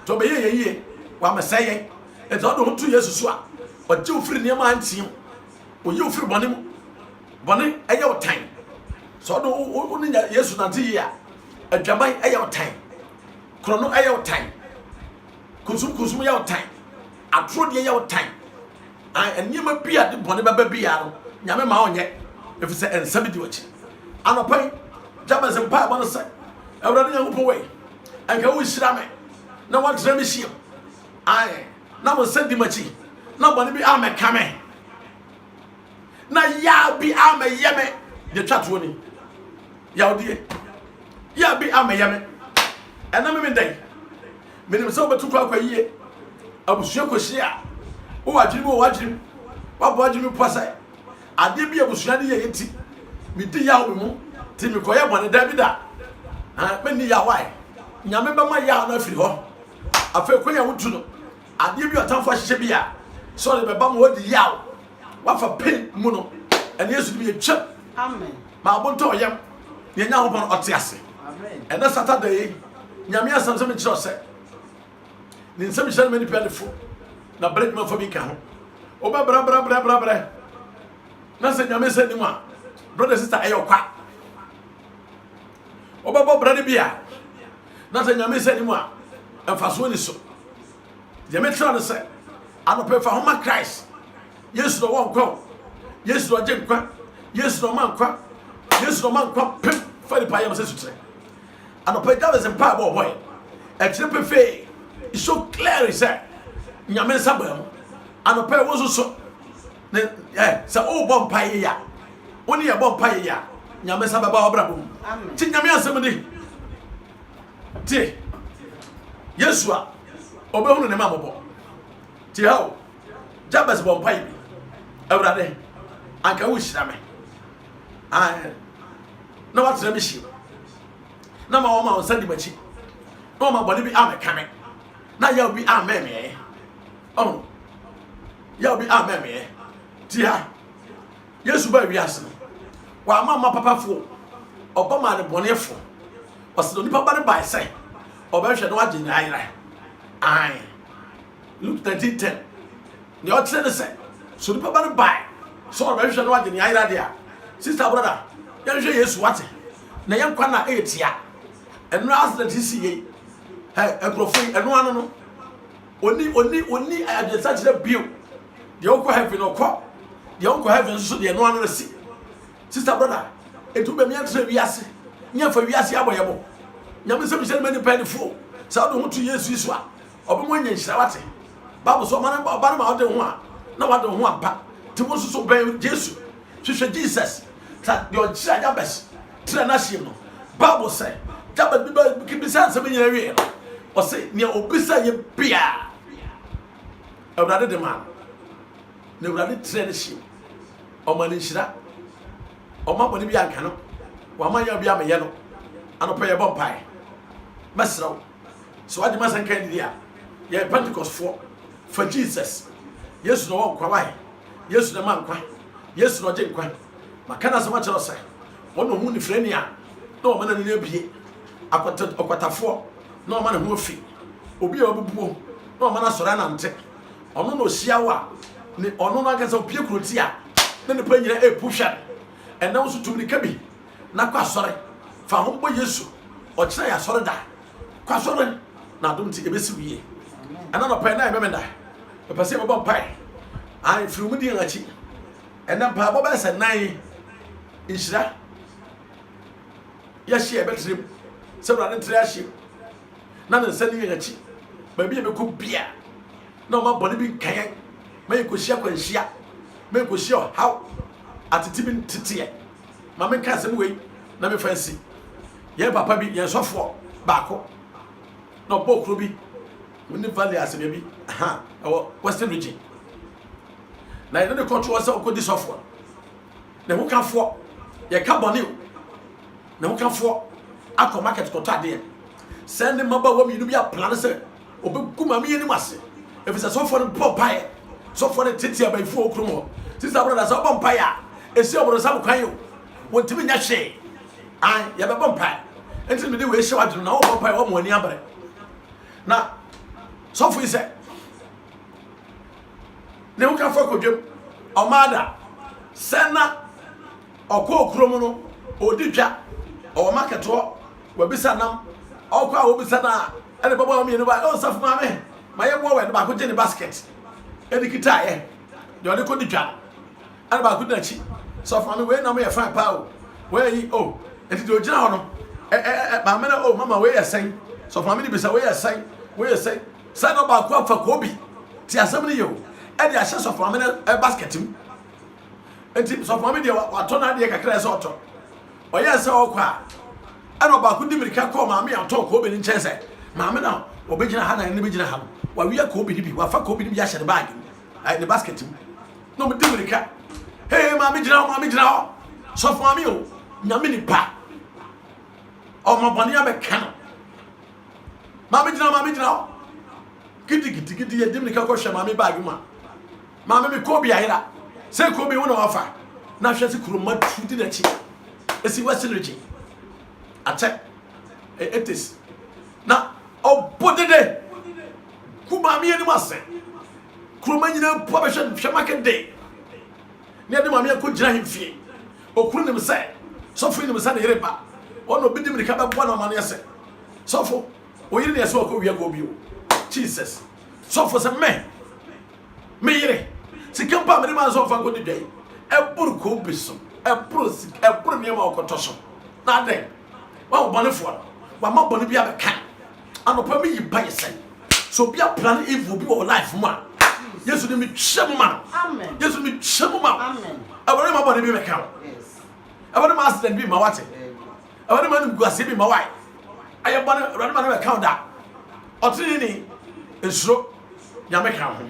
to bɛyɛ yɛ yie wamɛsɛ yɛn ɛnti ɔde ho to Yesu so a ɔgye wo firi nneɛma antiam ɔyɛ wo firi bɔne mu bɔne ɛyɛ wo tan sɛ ɔde wo ne Yesu nante yie a adwaman ɛyɛ wo tan korɔ no ɛyɛ wo tan kunsum yɛ wo tan atoro deɛ yɛ wo tan ai nneɛma bi a de bɔne bɛba biara no nyame ma ɔnyɛ ɛfiri sɛ ɛnsa bi di wakyi anɔpa yi Jabes mpa ɛbɔ no sɛ awurade nyankopɔn wei ɛnka wohyira me na woatrɛ me hyiam ai na wo nsa di m'akyi na bɔne bi amɛka me na yaa bi amɛyɛ me deɛ twa toɔ ni yawdeɛ yaa bi amɛyɛ me ɛna me dɛn menim sɛ wobɛto kɔ akɔ yie abusua kɔhyia a wowɔ adwene mu wɔ w'adwene wabɔ adwene mu pɔ sɛ adeɛ bi abusua ne yɛ nti medi yaw me mu nti mekɔyɛ bɔne da bi da mɛnni yawae nyame bɛma yaw no afiri hɔ afei kwan a wotu no adeɛ bi ɔtamfo ahyehyɛ bi a sɛ ɔde bɛba ma wɔde yaw wafa pain mu no ɛne Yesu bi yɛtwam Amen. ma abontɔ ɔyam ne Nyankopɔn ɔte ase Amen. ɛnɛ Saturday nyame asɛm sɛ mekyerɛ sɛ ne nsɛm hyɛ no ma nipa ne fo na brɛ dwumafo bi ka ho wobɛbrɛbrɛbrɛbrɛbrɛ na sɛ nyame sɛ nim a brother sister ɛyɛ ɔkwa wobɛbɔ brɛ no bi a na sɛ nyame sɛ nim a ɛmfasoɔ ni so deɛ mekyerɛ no sɛ anɔpɛ fa homa Christ Yesu na ɔwɔ nkwa Yesu na ɔgye nkwa Yesu na ɔma nkwa Yesu na ɔma nkwa pem fa nipa yɛm sɛ sukyerɛ anɔpɛ Jabes mpa bɔ ɔbɔɛ ɛkyerɛ pefee so clear sɛ nyame nsa baa mu anɔpɛ wo so ne sɛ wobɔ mpa yɛ ya wo ne yɛbɔ mpa yɛ ya nyame nsa bɛba wɔbrabɔ mu Amen. nti nyame asɛm ni tie Yesu a ɔbɛhunu ne ma mɔbɔ tie ha o Jabes bɔ mpa yi bi awurade anka wohyira me na watrɛ me hyia na ma wɔma wo nsa di m'akyi na wɔma bɔne bi amɛka me na yaw bi amɛmeɛ ɔho yaw bi amɛmeɛ tie ha Yesu ba wiase no wama ma papafoɔ ɔba ma ne bɔnefoɔ ɔsɛ no nipa ba ne bae sɛ ɔbɛhwɛ no wagye ne ayera ai Luke 19:10 ne ɔkyerɛ ne sɛ so nipa ba ne bae sɛ ɔbɛhwɛ no wagye ne ayera deɛ sister brother yɛnhwɛ Yesu wate na yɛnkwa na ɛyɛtia ɛno accident si yei nkurɔfoɔ yi ɛno ano no oni adwensa kyerɛ bio deɛ wokɔ heaven ɔkɔ deɛ wokɔ heaven nso deɛ ɛno ano no si sister brother etu bɛmi akyerɛ wiase nyɛfa wiase abɔ yɛbɔ nyame sɛ mehyɛ no ma nipa nifoɔ sɛ wode ho to Yesu so a ɔbɛmu anya nhyira wate Bible so ɔba no ma wode ho a na wade ho ampa nti wo nso so bɛn Yesu hwehwɛ Jesus sɛ deɛ ɔkyerɛ Jabes trɛ no ahyiem no Bible sɛ Jabes bisa nsɛm nyina wie no ɔsɛ nea obisa yɛ bia awurade de ma na awurade trɛ no hyiem ɔma no nhyira ɔma bɔne bi anka no wama yɛ bi amɛyɛ no anɔpɛ yɛbɔ mpae mɛserɛ wo sɛ wagye ma sɛ nka didi a Ye Pentecost for Jesus. Yes no one kwa. Yes no man kwa. Yes no je kwa. Makana sama che say. Wono hu ni freni a na o mana ne abie. Akwatafo na o mana hu ofi. Obi a obubuo na o mana sora nante. Ono no hia wa ni ono na gasa opie kuroti a na ne panyira puhwa. Ena wo so tumni kabi na kwa sore. Fa ho bo Yesu. O kira ya sore da. Kwa sore na dum ti ebesi wiye. Ana no pai na e memenda. E pese e bo pai. Ai firu mu di ngachi. Ena pa bo ba se nan inshira. Ya hie betrim. Se bra ne tre ahie. Na ne se ni ngachi. Ba bi e be ko bia. Na ma bone bi kan. Ma e ko hia kwanhia. Ma e ko hia how atiti bi titiye. Ma me ka se mu wei na me fancy. Ye papa bi ye sofo baako. No bokro bi. Woni valley asebe bi. Aha. Western region. Na ye no control se okodi sofo. Na hu kanfo ye ka bone o. Na hu kanfo akọ market ko tade. Send maba wa mi no bi a plan se obegu ma me ni mase. Efisa sofo no bo pae. Sofo no tete abaifo okro mo. Sister brother so bo pae a esi obro sam kwan yo. Wontimi nya hwe. Ai ye be bo pae. Enti me de we hye wadru na wo bo pae wo mo ani abre. Na sofo ise ne hu kanfo kodwem omada sena okọ okromo no odidwa o market ho wabisa nam okwa wobisa na ene baba mi no ba o safo ma me ma ye bo we ba ko je ne basket eni kita ye de oni ko didwa ene ba ko na chi safo ma me we na me ye fine pa o we yi o enti de ogina ho no ba me na o mama we ye sen safo ma me ni bisa we ye sen say no ba ko afa ko bi ti asam ni yo e de ahye safo ma me na basket mu enti safo ma me de wa to na de kakra se oto oye se okwa ana ba ko di mirika ko ma me ato ko bi ni nche ma me na obegina ha na ni begina ha wa wi ko bi ni bi wa fa ko bi ni bi ahye de bag the basket mu no me di mirika hey ma me gina ho safo ma me o nyame ni pa o ma boni ya be kan Mami jina gidi ye dimni ka ko hwe mami bag ma mami me ko bia hira se ko bi wona wafa na hwe se kuruma tudi na chi esi wasiliji ate it is na obodede ku mami eni mase kuruma nyina po be hwe market day ne de mami ko jira himfie okuru nim se sofo nim se na yereba ono bi dimni ka be bo na mane se sofo oyiri ne so ko wiya go bi o Jesus so for some me yire si kampa me ma so fa ko di dai e buru ko biso e buru ne ma okoto so na den wa bone fo wa ma bone bia be kan anopa me yi ba yesen so bia plan evil bi o life ma Yesu ni mi twem ma amen Yesu mi twem ma amen abone ma bone bi be kan yes abone ma accident bi ma wate abone ma ni guase bi ma wai aye bone run ma na be kan da otini ni esro nyame kan ho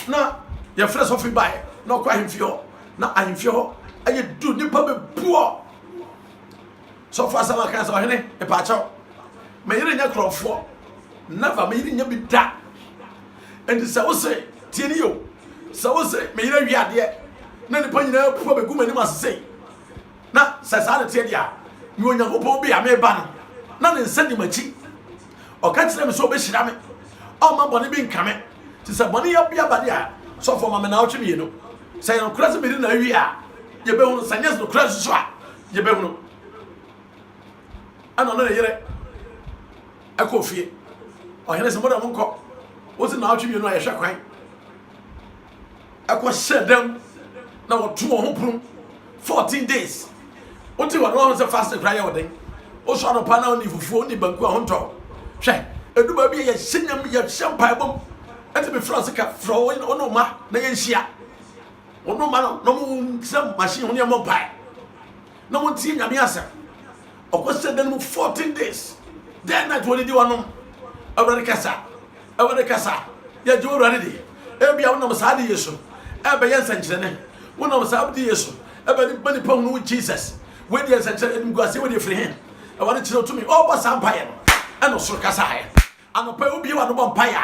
na ye fresh of buy na kwa himfio na ahimfio aye du nipa be buo so fa sama kan so hene e pa chaw me yire nya krofo never me yire nya bi da and so say tieni yo so say me yire wiade na nipa nyina pu be guma ni masese na sasa na tie dia mi onyankopon bi ame ba no na ne nsadi machi o ka tire me so be hira me o ma boni bi nkame ti se boni ya bia ba dia so for ma me na otwe me no say no kura se me na wi a ye be hu sanyes no kura so a ye be hu ana no yere akofie o hele se mo da mo nko wo se na otwe me no a ye hwe kwan akọ shedem na wo to ho prum 14 days o ti wa no se fast cry o den o so no pa na oni fufu oni banku a ho nto hwe eduba bi ye hyenyam ye hyempa bom enti be France ka fro ono ma na ye nhia ono ma no mo sam machine ho ne mo pai no mo ti nyame asa okọ shedem mo 14 days then night wo di wonom awre kasa ye jo ro de e bia wonom sa de Yesu e be ye nsankyerene wonom sa de Yesu e be ni bani pon no Jesus we de nsankyerene go ase we de free hen e wone kire to me o bo sa mpaye no e no so kasa ha anopa obi wa no bo mpaye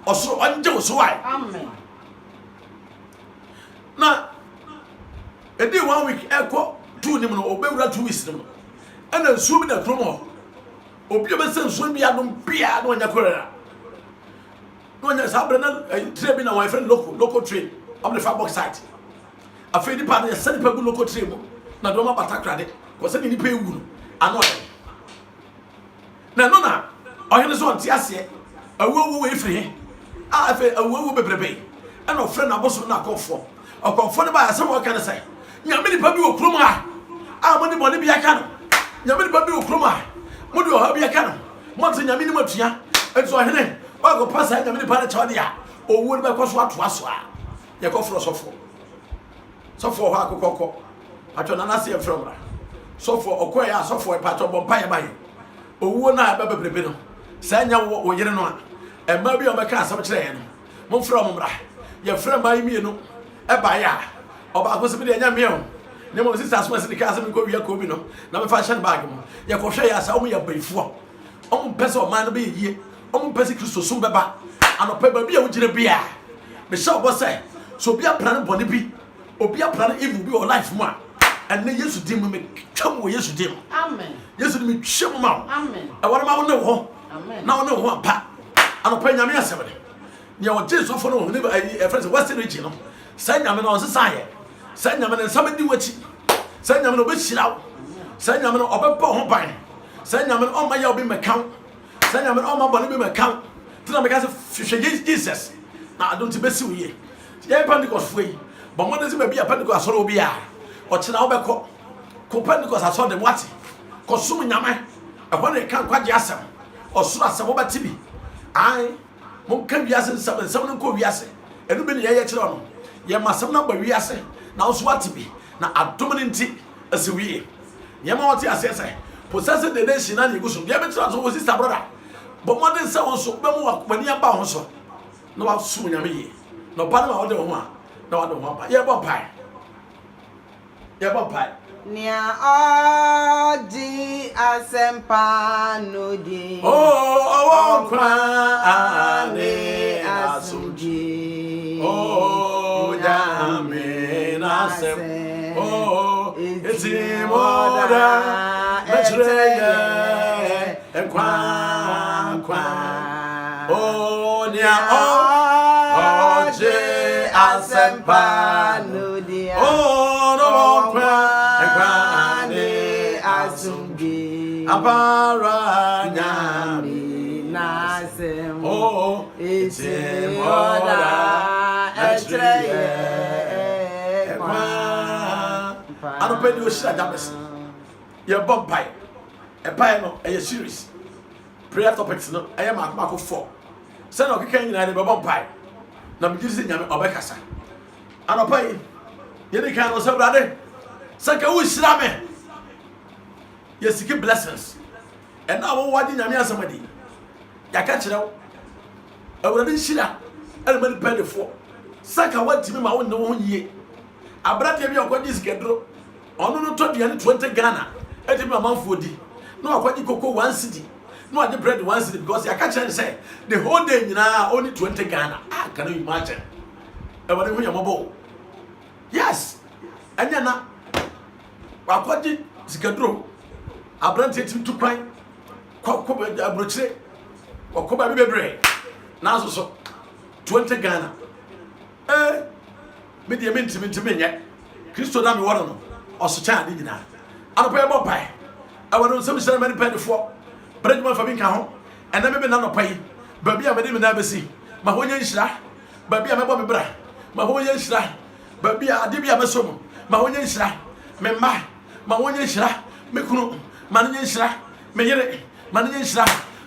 ɔsoro ɔngye wo so wae. Amen. Na edi 1 week ɛkɔ 2 nim no obewura 2 weeks nim no ɛna nsuo bi na kurom hɔ obi a bɛsɛ nsuo bi adom bia na ɔnya korɛ na ɔnya saa berɛ na train bi na wɔn friend local train ɔmo de fa box site afei nipa no yɛsɛ nipa gu local train mu na dɔm abata krade kɔsɛ ne nipa ewu no ano ɔyɛ na no na ɔhene so ɔnte aseɛ awuawu wɔ efiri he a afei awuawu bebrebe ɛna ɔfrɛ na abosom na akɔfoɔ ɔkɔfoɔ no ba asɛm ɔka ne sɛ nyame nipa bi wɔ kurom a mo de bɔne bi aka no nyame nipa bi wɔ kurom a mo de ɔha bi aka no mo te nyame ni matua ɛnso ɔhene ɔkɔpa saa nyame nipa no kyɛw de a owuo no bɛkɔ so atoa so a yɛkɔforɔ sɔfoɔ hɔ akokɔkɔ atwɔ nana se yɛmfrɛ mmra sɔfoɔ ɔkɔɛ a sɔfoɔ ɛpatɔ bɔ mpa yɛ ma yɛ owuo no a ɛbɛbebrebe no saa nya wo yere no a ɛma bi a ɔbɛka asɛm kyerɛ yɛ no momfrɛ ɔmo mmra yɛfrɛ mmaa yi mmienu ɛbaeɛ a ɔbaako sɛ mede ɛnya mmea o ne mmom sista asoma sɛ de kaa sɛ menkɔ wia kɔɔ bi no na mefa hyɛ no baage mu yɛkɔhwɛ yɛ asa ɔmo yɛ baifoɔ ɔmo mpɛ sɛ ɔman no bɛyɛ yie ɔmo mpɛ sɛ kristo som bɛba anɔpɛ baabi a wogyina bi a mehyɛ ɔbɔ sɛ sɛ obi apra no bɔne bi obi apra no evil bi wɔ life mu a ɛnɛ yesu din mu metwa mu wɔ yesu din mu Amen. yesu din metwa mu ma wo Amen. ɛwɔ no ma wo ne wo hɔ Amen. na wo ne wo ho ampa anɔpɛ nyame asɛm ne nea ɔgye sɔfo no ne ɛfrɛ sɛ western region no saa nyame no ɔnsesa yɛ saa nyame no nsa bɛdi w'akyi saa nyame no ɔbɛhyira wo saa nyame no ɔbɛbɔ ho ban saa nyame no ɔmma yɛ wo bi mmɛka wo saa nyame no ɔmma bɔne bi mmɛka wo nti na meka sɛ hwehwɛ jesus na adom nti bɛsi wo yie yɛyɛ pentecostfoɔ yi bɔ mmɔden sɛ baabi a pentecost asɔre wo bi a ɔkyena wobɛkɔ kɔ pentecost asɔre de moate kɔsom nyame ɛhɔ ne ɛka nkwagye asɛm ɔsoro asɛm wobɛte bi ae monka wiase nsɛm no nkɔ wiase ɛno bi ne yɛyɛ kyerɛ no yɛma asɛm no aba wiase na wo so wate bi na adom no nti asi wie yɛma wɔte aseɛ sɛ possessing the nation na ne ɛgu so deɛ bɛkyerɛ so wɔ sister brother bɔ mmɔden sɛ wo nso bɛmu w'ani aba ho so na wasom nyame yie na ɔba no ma wode wo ho a na wade wo ho aba yɛbɔ mpae Nia odi asempa no di. Oh, ane asumji. Oh, nyame nasem. Oh, etimoda etreye enkwa. Oh, nia odi asempa no di. Oh, no Apara nyami nasem oh etimoda etreye ekwa anopedi oshira jabes ye bompai epai no eye series prayer topics no eye makako 4 se na okeka nyina ne bompai na mjisi nyame obekasa anopai ye de kan no se brade se ka wo shira me yes, you give blessings. And now what did Yamia somebody? Yakachino. I would have shira. And many penny for. Saka what to me my own no ye. I brought you what this get drop. On no 20 Ghana. I did my mouth for thee. No, what you cocoa 1 city. No, I did bread 1 city because Yakacha say the whole day now only 20 Ghana. Ah, can you imagine? I want to hear your mobile. Yes. And then now, what did Skadro? Abrante tim tu kwan kwa abrochire okoba bi bebre na so 20 Ghana me de mentimi nye Kristo na me woro no osocha ade nyina anopa e bo pai awon so misere mani pedefo brejuma fa bi nka ho ena me na no pai ba bi a me de me na besi ma ho nya nhira ba bi a me bo me bra ma ho nya nhira ba bi a ade bi a me so ma ho nya nhira me ma ho nya nhira me kunu mannye nhira me yere mannye nhira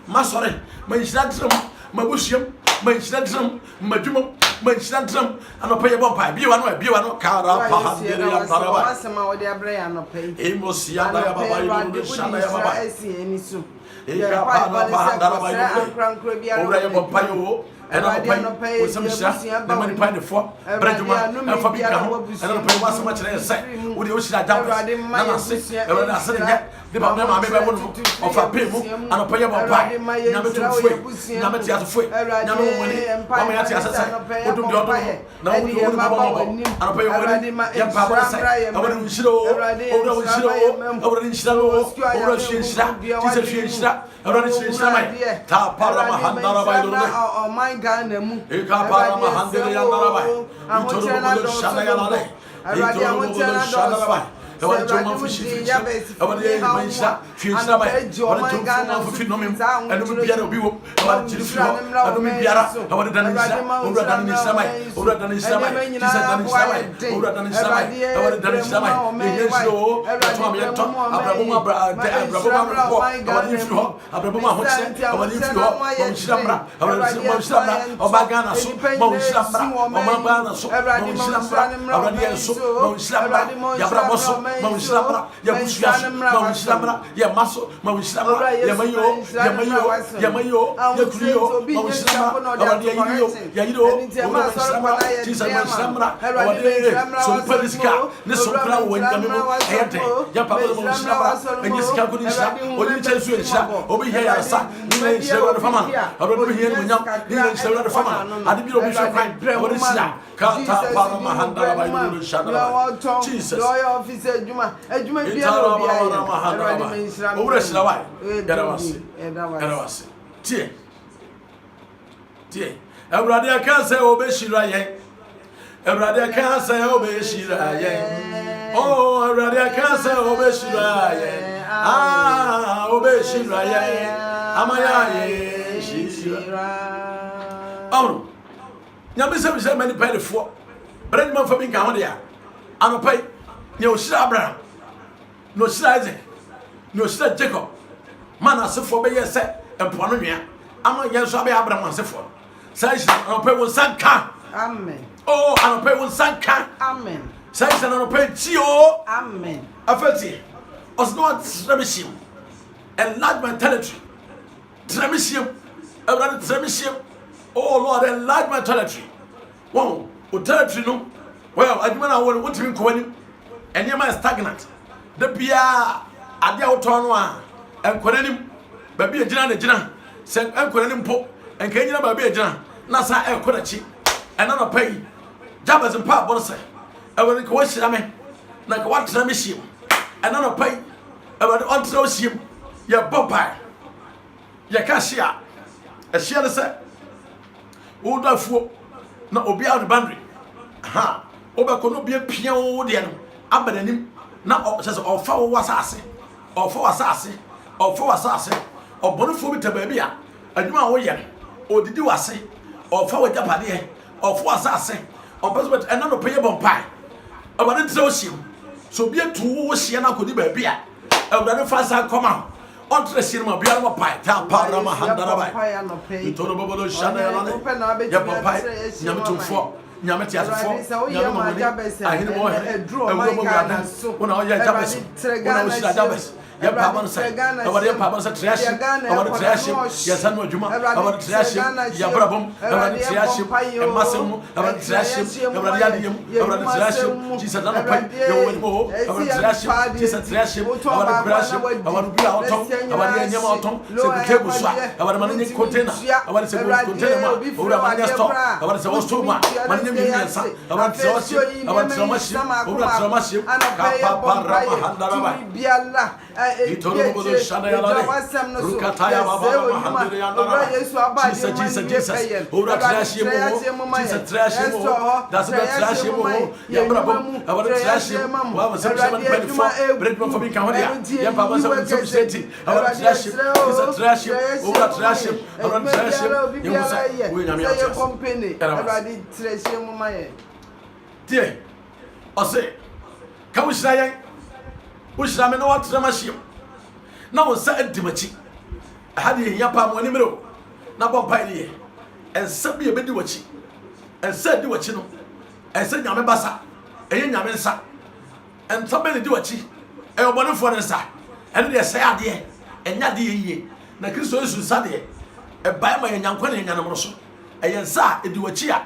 masore me nhira drum mabusiam me nhira drum madwuma manchantram anopa ye bompa biwa no kara pa handere ya taraba asema wo de abre anopa emosia da ya baba yo shana ya baba eka pa na handara ba yo ora ye bompa yo ena pa wo samsha na mani pa de fo brejuma na fa bi ka ho ena pa wa sama kire se wo de o shira jam na na se ora na se ne de ba na ma be wo no o fa pe mu ana pa ye bompa na me tu fo na me ti aso fo na me wo ni o me ya ti asase o dum de o na wo ni wo ni baba ana pa ye wo ni ya pa ba se ora ni shiro ora ni shiro ora shira ti se shira ora ni shira mai ta para ma handara ba yo Ghana mu para ma handere ya naraba itoro bodo shana ya nale itoro bodo shana ba ewa joma fu shi ewa de maisha fiisha ba ewa joma fu fi nomim enu biara obi wo ewa jiri fi ho enu biara ewa de dan nisha owura dan nisha mai owura dan nisha mai kisa dan nisha mai owura dan nisha mai ewa de dan nisha mai ye shiro to am ye to abrabo ma ko ewa ni fi ho abrabo ma ho che ewa ni fi ho mo shiramra ewa shiramra obaga na so mo shiramra obaga na so mo shiramra ewa de so mo shiramra ya brabo so Mawishlamra, Yabushyash, Mawishlamra, Yamaso, Mawishlamra, Yamayo, Yakurio, Mawishlamra, Yairo, Mawishlamra, Jesus Mawishlamra, so Peliska, Nesopra, when Yamimo, Ete, Yapapa Mawishlamra, and Yiska Kunisha, or Yicha, over here, Sa, Nina Shara Fama, I remember here when Nina Shara Fama, I did your bishop, what is that? Kata Paramahanda by Shana, Jesus. Ejuma biara obi aye Erade menshira owura shira wai garawase tie Erade aka say obeshira yen Erade aka say obeshira yen oh Erade aka say obeshira yen obeshira yen amaya yen shira oh nyame se many pedifo brandman fa bi nka ho de a anopai ne o shira Abraham no shira Isaac no shira Jacob man asefo be yese empono nwea ama yenso abe Abraham asefo sai shira anopai won sanka amen oh anopai won sanka amen sai shira anopai ti o amen afati os not tremishim enlarge my territory tremishim Abraham tremishim oh Lord enlarge my territory wow o territory no well adwuma na won wotimi kwani enyema stagnant da bia ade a woto no a enkonanim ba bia gina na gina se enkonanim po enkanyina ba bia gina na sa ekodachi ena no pai jabas mpa bonse ewere ko washira me na ka watra me shim ena no pai ewere ontra oshim ya bobai ya kashia e shia de se wo dafuo na obi a the boundary ha obako no bia pia wo de no abananim na o se ofa wo wasase obonofo bi tababi a adwuma wo ye odidi wase ofa wo japade ofo wasase opeso ena no peye bompai abane tre oshim so bia tu wo hye na kodi ba bia awurade fasa koma on tre shirma bia no pai ta para ma handara bai itoro bobo shana ya ne ya bompai nyamtumfo nyame ti asfo nyame mo ni ahini mo he wona o ya jabes wona o shira jabes ya papa say awade papa say trash awade trash ya sanu adwuma awade trash ya brabom awade trash e masemu awade trash awade yadiyem awade trash Jesus na pai ya woni mo awade trash Jesus trash awade trash awade bia oton awade nyama oton se ko kebu so awade mananye container awade se container ma owura manya store awade se wo ma manya miensa awade se wo awade se mashi owura se mashi ka papa rama handara bai itoro bodo shana ya lale rukataya baba mahandere ya ndara Jesus ora trash mo Jesus trash mo das be trash mo ya brabo abara trash wa ma se man pen fo bread mo fo bi kan hodia ya baba se seti abara trash Jesus trash ora trash abara trash ya musa we nyame ya company everybody trash mo maye tie ose ka wo shira yen wo shira me no wa trama shim na wo sa adimachi hade ya pa mo ni mero na bo pai ne ensa bi e bedi wachi ɛsɛ di wachi no ɛsɛ nyame basa ɛyɛ nyame nsa ɛnsa bɛ ne di wachi ɛyɛ ɔbɔnefoɔ ne nsa ɛne deɛ ɛsɛ adeɛ ɛnya deɛ yie na Kristo Yesu nsa deɛ ɛbae ma yɛ nyankwa ne nyanom so ɛyɛ nsa ɛdi wachi a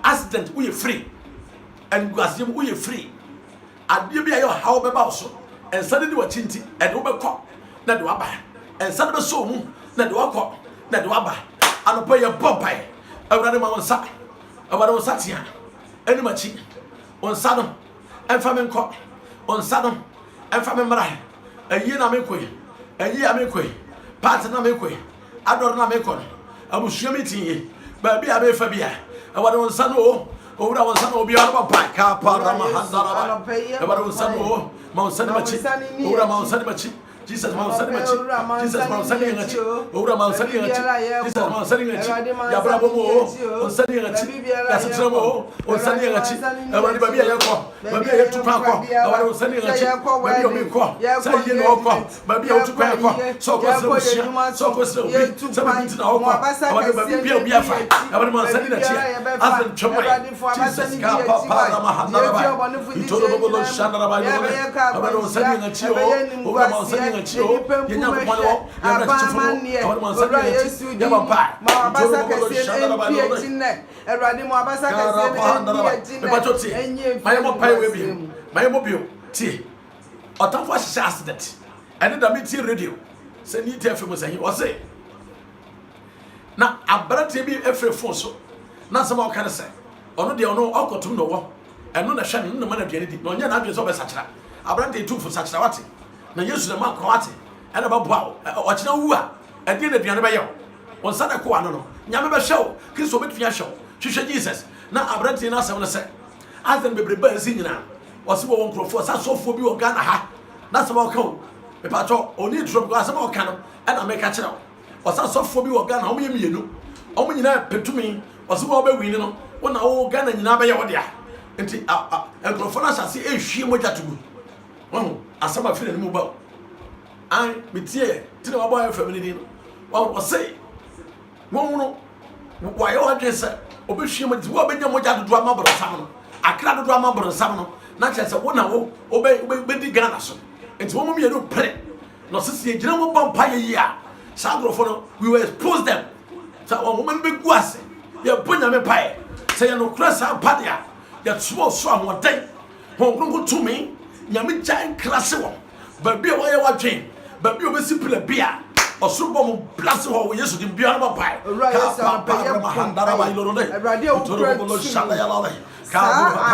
accident woyɛ free ɛnguasɛm woyɛ free adeɛ bi a yɛ ɔhaw bɛba wo so ɛnsa de di wachi nti ɛde wobɛkɔ na de waba ɛnsa de bɛsɔ mu na de wakɔ na de waba anɔpɛ yɛ bɔ mpae Awurade ma wo nsa Awurade wo nsa tea anim akyi wo nsa no ɛmfa me nkɔ wo nsa no ɛmfa me mmra ayie na mekɔe ayie a mekɔe paate na mekɔe adɔre na mekɔ no abusua me tinye baabi a mefa bia Awurade wo nsa no o owura wo nsa no obi ara mpae ka para ma handara ba Awurade wo nsa no o ma wo nsa ne makyi owura ma wo nsa ne makyi Jesus Mansani Machi, Jesus Mansani Machi, Ura Mansani Machi, Jesus Mansani Machi, Yabrabo, on Sunday Machi, Yasatramo, on Sunday Machi, Abadi Babia Yako, Babia to Pako, our Sunday Machi, Babia Miko, Sayan Oko, Babia to Pako, so was so was something to Oko, our Babia Biafa, our Mansani Machi, as in Chomai, Jesus Kapa, Mahana, Toro Shandara, our Sunday Machi, Ura Mansani. Chio, you know, na Yesu na ma kwate ena ba boa o kina wu a e de na duane ba yew won sa na ko ano no nyame ba hyew Kristo betufia hyew hwehwe Jesus na abrante na asem no se azen bebre ba nsi nyina o se wo won krofo sa sofo bi o Ghana ha na se ba o ka o me pa to oni drum ko asem o ka no ena me ka kire o sa sofo bi o Ghana o me mienu o mo nyina petumi o se wo ba wini no wona wo Ghana nyina ba ye wo dia enti krofo na sase e hwie mogya tugu won asama fira ni mu ba an metie ti na wabo family ni no say won no wa ye wadwe se obehwie mo ti wo benya mogya dodo ama borosam no akra dodo ama borosam no na che se wona wo obedi Ghana so enti wo mo me no pre no sisi ejina mo bompa ye yi a sagrofo no we will expose them so wo mo be gu ase ye bonya me pae se ye no krasa padia ye tuo so ahoden won krunku tumi nyame giant class wo baby wo ye wadwen baby obesi pila bia osumbo mo blast ho Yesu di bia no pai ka pa mahandara ba iloro de toro bo shanda ya lale ka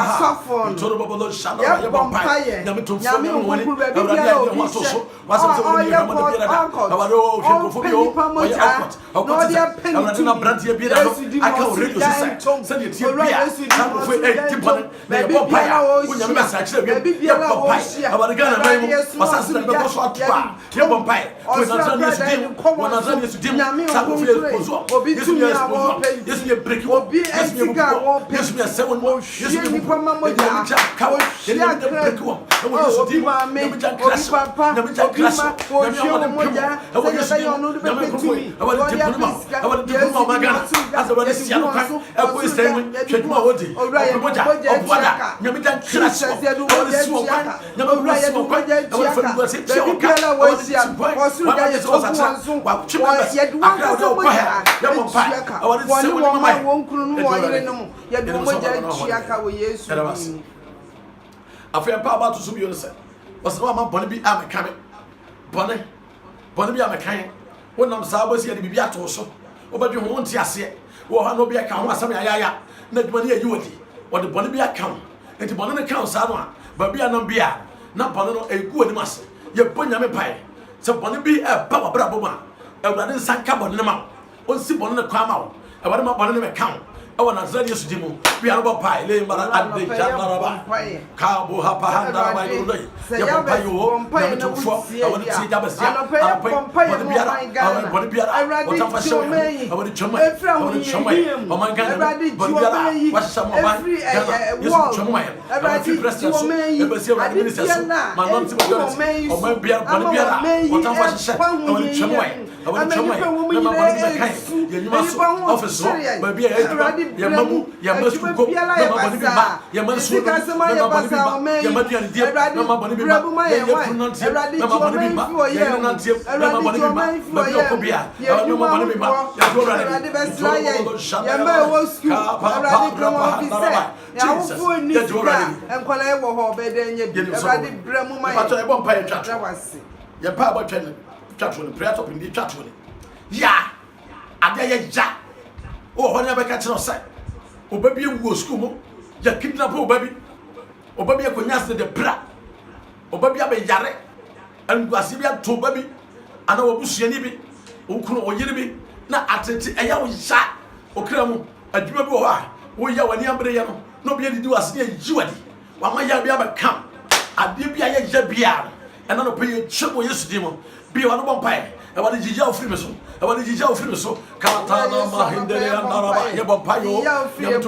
asafon toro bo shanda ya pai nyame to fo mo woni awrade ya ho so wasem so ni ha mo de bia da awade o hwe ko bio o ya akot awrade na brand ya bia da aka o radio sisa se de tie bia na ko fo e tipon na bo pai o nyame ba sa kire bia bo pai awade Ghana mai mo wasase na be ko so atwa ye bo pai to na Yesu dim sacrifice pozo Yesu ye pozo Yesu ye break wo Yesu ye mo Yesu ye se won Yesu ye mo moja ka Yesu ye break wo Yesu dim na me jan crash na me jan crash na me moja Yesu ye no be petumi awale diploma magana as awale sia no kan e ko ise mi tweduma wodi moja obwada na me jan crash awale si wo kan na me wura si wo kan awale fa ngo se pia wo kan awale si wo kan Yesu wa chimba ye duwa so mo ya mo pa awari se woni mama won kunu no wo yire no mo ye du mo ja chiaka wo Yesu afia pa ba to so bi on se was no ma bone bi ameka me bone bi ameka ye wonam sa ba si ye bi ato so obadwe ho nti ase wo ha no bi aka ho asam ya na dwuma ne ayi wodi wo de bone bi aka ho enti bone ne ka sa no a ba bi anam bia na bone no egu ani mase ye bonya me pae se bone bi ba wabra boma Awurade nsanka bone ne ma on si bone ne kwa ma wo Awurade ma bone ne me ka wo na Nazareth Yesu dimu bi an bo pai le mara ade janaraba ka bo ha pa handa ba yo dai ya bo pai yo na to fo Awurade ti ja basia bone biara o ta fa shewe Awurade choma o man ga bone biara wa sha mo ba Yesu choma Awurade fi president so e ba si Awurade minister so ma non ti bo o man biara bone biara o ta fa sha Awurade choma na ma bone me kai ye nyuma so office so ba bia Yamamu, Yamasuko, Yamaboniba, Yamasu, Yamaboniba, Yamadian, Namaboniba, Namaboniba, oh, when I catch no sight. O baby, you go school, ya kidnap o baby. O baby, I could answer the bra. O baby, I be yare. And Guasibia to baby. And I will bush any Ukuno or Yiribi. Not at it, a young shot. O Kramu, a Jumaboa. We are one yambriano. Nobody do us near Judy. While my yabia come. I did be a jabia. And I don't pay you trouble yesterday. Be one vampire. I want to jail Frimason. I want to jail Frimason. Katana, Mahindere, and Naraba, Yabapayo, Yam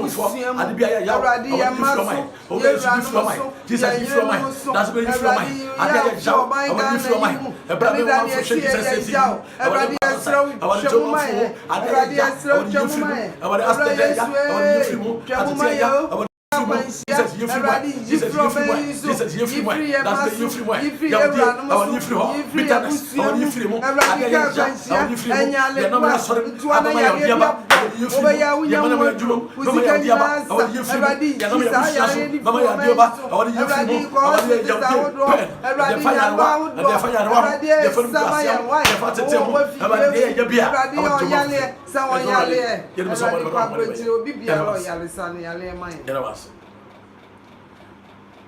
for and be a Yara, from my. Jesus, you from mine. That's where you from mine. I got a job. I want you from mine. A brother for shaking says, I want to go. I want you from I want to ask the day. I want you from Jesus, you free one. Jesus, you free one. Jesus, you free one. That's the you free one. I want you free one. Bitterness, I want you free one. I want you free one. You're not my son. I'm my Yaba. You free one. You're not my Jum. No, my Yaba. I want you free one. You're not my Shasu. No, my Yaba. I want you free one. I want you the fire one. The fire one. The fire one. The fire table. I want the Yabia. I want to someone yale. Get me someone.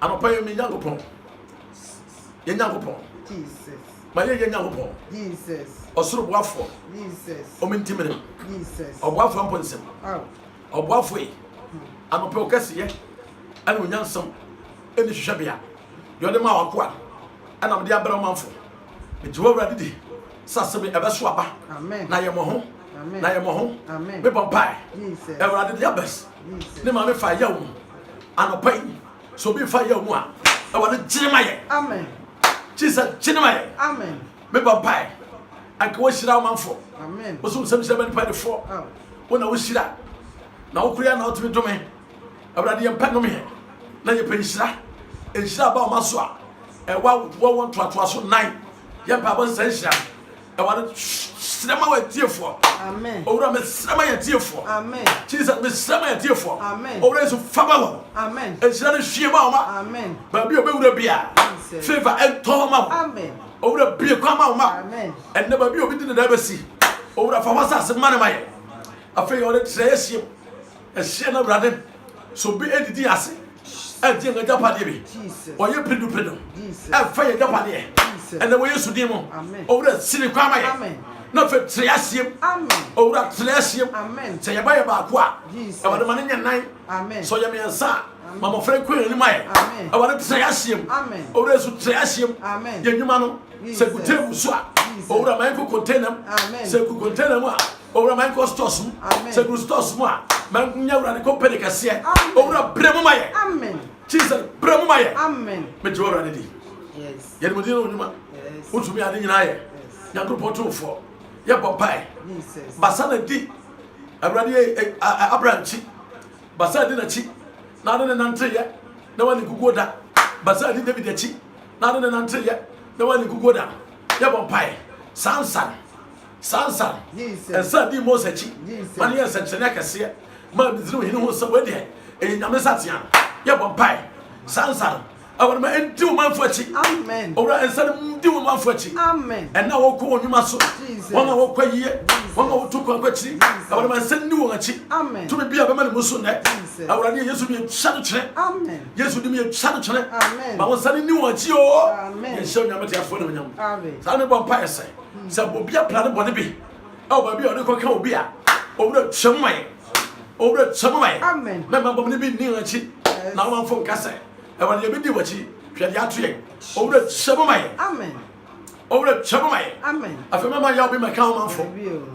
I'm a pay me young upon. Young upon. Jesus. My young upon. Jesus. Or sort of waffle. Jesus. Or mintimum. Jesus. Or waffle 1.7. Or waffle. I'm a procassia. And we young some. Any shabia. You're the Mawakwa. And I'm the Abra Manfo. But you already Sassamy ever swapper. Amen. Now you're home. Amen. Now you're home. Amen. People pie. Jesus. Ever added the others. The mammy fire young. And a pain. So be fire one. I want to Jeremiah. Amen. Jesus, Jeremiah. Amen. Maybe pie. I can wash it out, man for. Amen. Was some 7.4. When I wish that. Now, Korea not to be to me. I would have pen on me. Now you pay Shra. And Shra about Maswa. And what want to us 9. Young Papa says, I want to slam my tear for. Amen. Or I'm a slam my tear for. Amen. Jesus, Miss Slam my tear for. Amen. Or as a family. Amen. And Shra is Mama. Amen. But be a beer. Favor and Toma. Amen. Over a beer come out. Amen. And never be obedient to never see. Over a famous money, my. I feel on it says you. A share of brother. So be any dias. And young Japadi. Jesus. Or you pretty pretty. Jesus. And fire Japadi. And the way you should demo. Amen. Over the city crime. Amen. Not for Triasium. Amen. Over at Triasium. Amen. Say about what? Jesus. I want the money in 9. Amen. So you may answer. Mama friend Queen in my. Amen. I want to Triasium. Amen. Over to Triasium. Amen. Yenumano. Say good table swap. Over a man could contain them. Amen. Say could contain them. Over a man cost us. Amen. Say good stores more. Man, never and company can see. Over a Bremomaya. Amen. Jesus, Bremomaya. Amen. Majority. Yes. Yet, Yes. who to me, I didn't I. Young Poto for. Yapapai. Jesus. Basana D. A radio a branch. Basa didn't cheat. Not in an answer yet. No one could go down. Basa didn't be cheat. Not in an answer yet. No one could go down. Yapapai. Sansan. Sansan. Jesus. And Sunday Mosachi. Jesus. Money and Sanaka see. Man is doing who somewhere there. In Yamasatian. Yapapai. Sansan. I want my 2 months for chi. Amen. Or I said, do 1 month for chi. Amen. And now I'll call you muscle. Jesus. 1 hour per year. 1 hour 2 quachi. I want my send new one chi. Amen. To be a man Musun. Jesus. I want you to be a shadow. Amen. Yes, would be a shadow. Amen. I was sending new one chi. Amen. And show you what you have for them. Amen. Sandy Bompire say. So will be a plan of be. Oh, baby, or the cocoa beer. Over the Chamay. Over the Chamay. Amen. Remember, be near a chi. Now I'm from Cassa. I want you to be what chi. Over the Chamay. Amen. Over the Chamay. Amen. I remember you'll be my count for.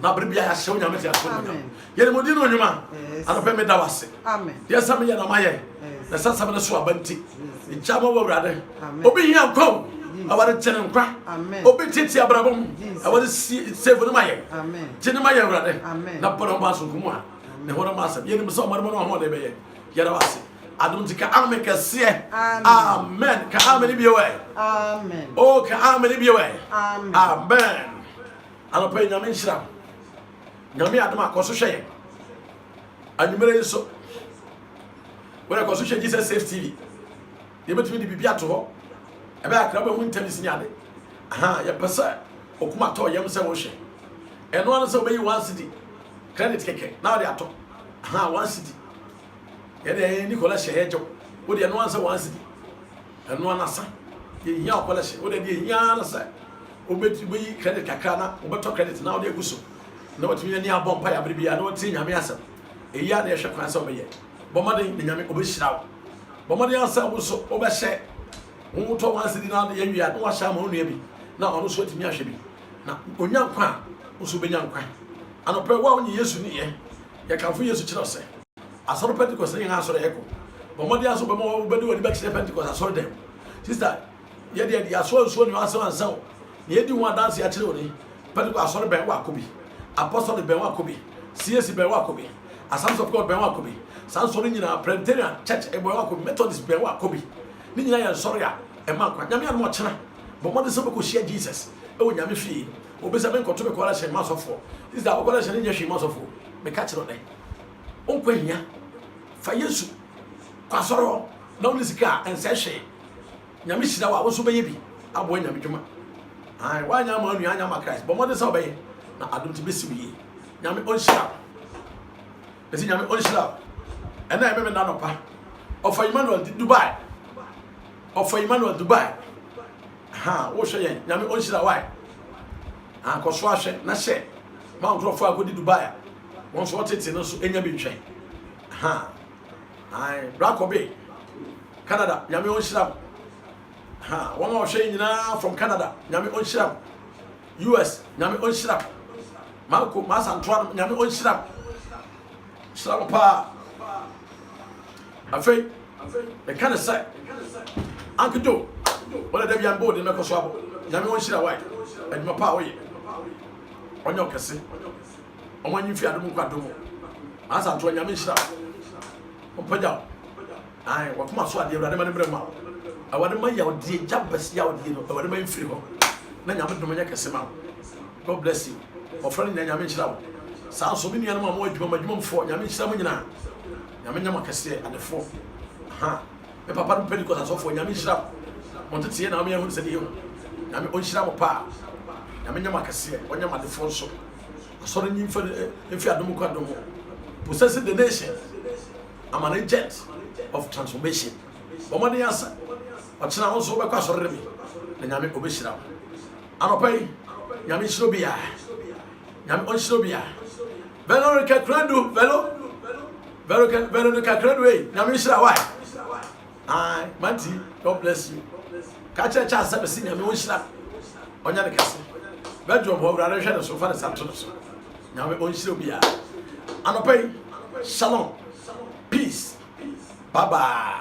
Now, baby, I show you how much I told you. Yet, Modino, you man. And I pay me that was it. Amen. Yes, I'm here. The sons of the Swabanti. In Chamo, brother. Obi here, come. I want to tell him cry. Amen. Obi Titi Abraham. I want to see it save for the Maya. Amen. Jenny Maya, brother. Amen. Not put on Basu Kuma. ne ho ma asem ye nim so mo no ho de be ye yɛda wase adom ti ka amen kɛseɛ amen ka amen bi we Amen. oh ka amen bi we Amen. amen anɔpa nyame nhyira nyame adom akɔso hwɛ yɛ anwumere yi so wona akɔso hwɛ Jesus Safe TV yɛbɛtumi de biribi ato hɔ ɛbɛ akra bɛhu ntɛm si nyade aha yɛpɛ sɛ okuma tɔ yɛm sɛ wohwɛ ɛno ano sɛ wobɛyi 1 cedi credit kɛkɛ na wode atɔ aha 1 cedi yɛde Nicola hyɛ yɛgyew wode ɛno ano sɛ 1 cedi ɛno anasa yɛhia ɔkɔla hyɛ wode deɛ hia no sɛ wobɛyi credit kakra na wobɛtɔ credit na wode agu so na watumi ani abɔ mpa yɛabere biara na wɔtie nyame asɛm ɛyi a na yɛhwɛ kwan sɛ wobɛyɛ bɔmmɔden ne nyame ɔbɛhyira wo bɔmmɔden asɛ wo so wobɛhyɛ wotɔ 1 cedi na yɛnwie a na wahyɛ ama wo nua bi na ɔno so atumi ahwɛ bi na onya nkwa a wo so wobɛnya nkwa anɔpɛ wo a wonye Yesu ne yɛ yɛkamfo Yesu kyerɛ sɛ asɔre Pentecost ne yɛn asɔre yɛkɔ bɔmmɔden aso bɛma wobɛde w'ani bɛkyerɛ Pentecost asɔre dɛm sister yɛde yɛasoa nsuo ne asɛm ansa wo na yɛdi ho adanse akyerɛ wo ne Pentecost asɔre bɛn wo akɔ bi apostolic bɛn wo akɔ bi CAC bɛn wo akɔ bi Assemblies of God bɛn wo akɔ bi saa nsɔre nyinaa Presbyterian Church bɛn wo akɔ bi Methodist bɛn wo akɔ bi ne nyinaa yɛ nsɔre a ɛma nkwa nyame anom ɔkyena bɔmmɔden sɛ wobɛkɔhyia Jesus ɛwɔ nyame fie obɛsɛ menkɔto me kɔla hyɛ masɔfoɔ sister wokɔla hyɛ ne nyɛ hwee masɔfoɔ meka kyerɛ dɛ wonkɔ hia fa Yesu kɔ asɔre hɔ na wone sika a ɛnsɛ hwee nyame hyira wo a wo so bɛyɛ bi aboa nyame dwuma woanya ama nua anya ama Christ bɔmmɔden sɛ wobɛyɛ na adom te bɛsi wo yie nyame ɔnhyira wo ɛsi nyame ɔnhyira wo ɛna ɛmɛmɛ na nɔpa ɔfa Emmanuel Dubai ɔfa Emmanuel Dubai wohwɛ yɛn nyame ɔnhyira wae akɔso ahwɛ na hyɛ ma nkurɔfoɔ akɔdi Dubai a wɔn nso wɔtete no nso ɛnya bi ntwɛn Brakobe Canada nyame ɔnhyira wo wɔn a wɔhwɛ nyinaa from Canada nyame ɔnhyira wo US nyame ɔnhyira wo Marco Masantoa nyame ɔnhyira wo hyira wo paa afei ɛka ne sɛ ankedo wala da bian bo de mekɔ so abo nyame ɔnhyira wae adwuma paa woyɛ ɔnyɛ ɔkɛse ɔmanyi fi adom nkwa dom Masantoa nyame nhyira wo ɔmpagya wo wakoma so adeɛ awurade ma ne brɛ ma wo awurade ma yɛ ɔdeɛ gyabɛs yɛ ɔdeɛ no awurade ma mfiri hɔ na nyame dom nyɛ kɛse ma wo God bless you ɔfrɛ no nyame nhyira wo saa nso me nuanom a mo adwumamfoɔ nyame nhyira mo nyinaa nyame nyama kɛseɛ adefoɔ me papa no Pentecost asɔfoɔ nyame nhyira wo monteteɛ na ɔmeyɛ hu sɛ deɛ hu nyame ɔnhyira mo paa nyame nyama kɛseɛ ɔnyama adefoɔ nso asɔre nyi mfi adom kɔ adom possessing the nation I'm an agent of transformation bɔmmɔden asa ɔkyena wo nso wobɛkɔ asɔre mi na nyame ɔbɛhyira wo anɔpa yi nyame nhyira obiaa nyame ɔnhyira obiaa Veronica Krandu Veronica Krandu nyame nhyira wae Manti God bless you ka kyerɛ kyɛ asɛm si nyame ɔnhyira ɔnyɛ ne kɛse bɛdwom hɔ wurade hwɛ ne so fa ne sa to no so nyame ɔnhyira obiaa anɔpa yi shalom peace bye bye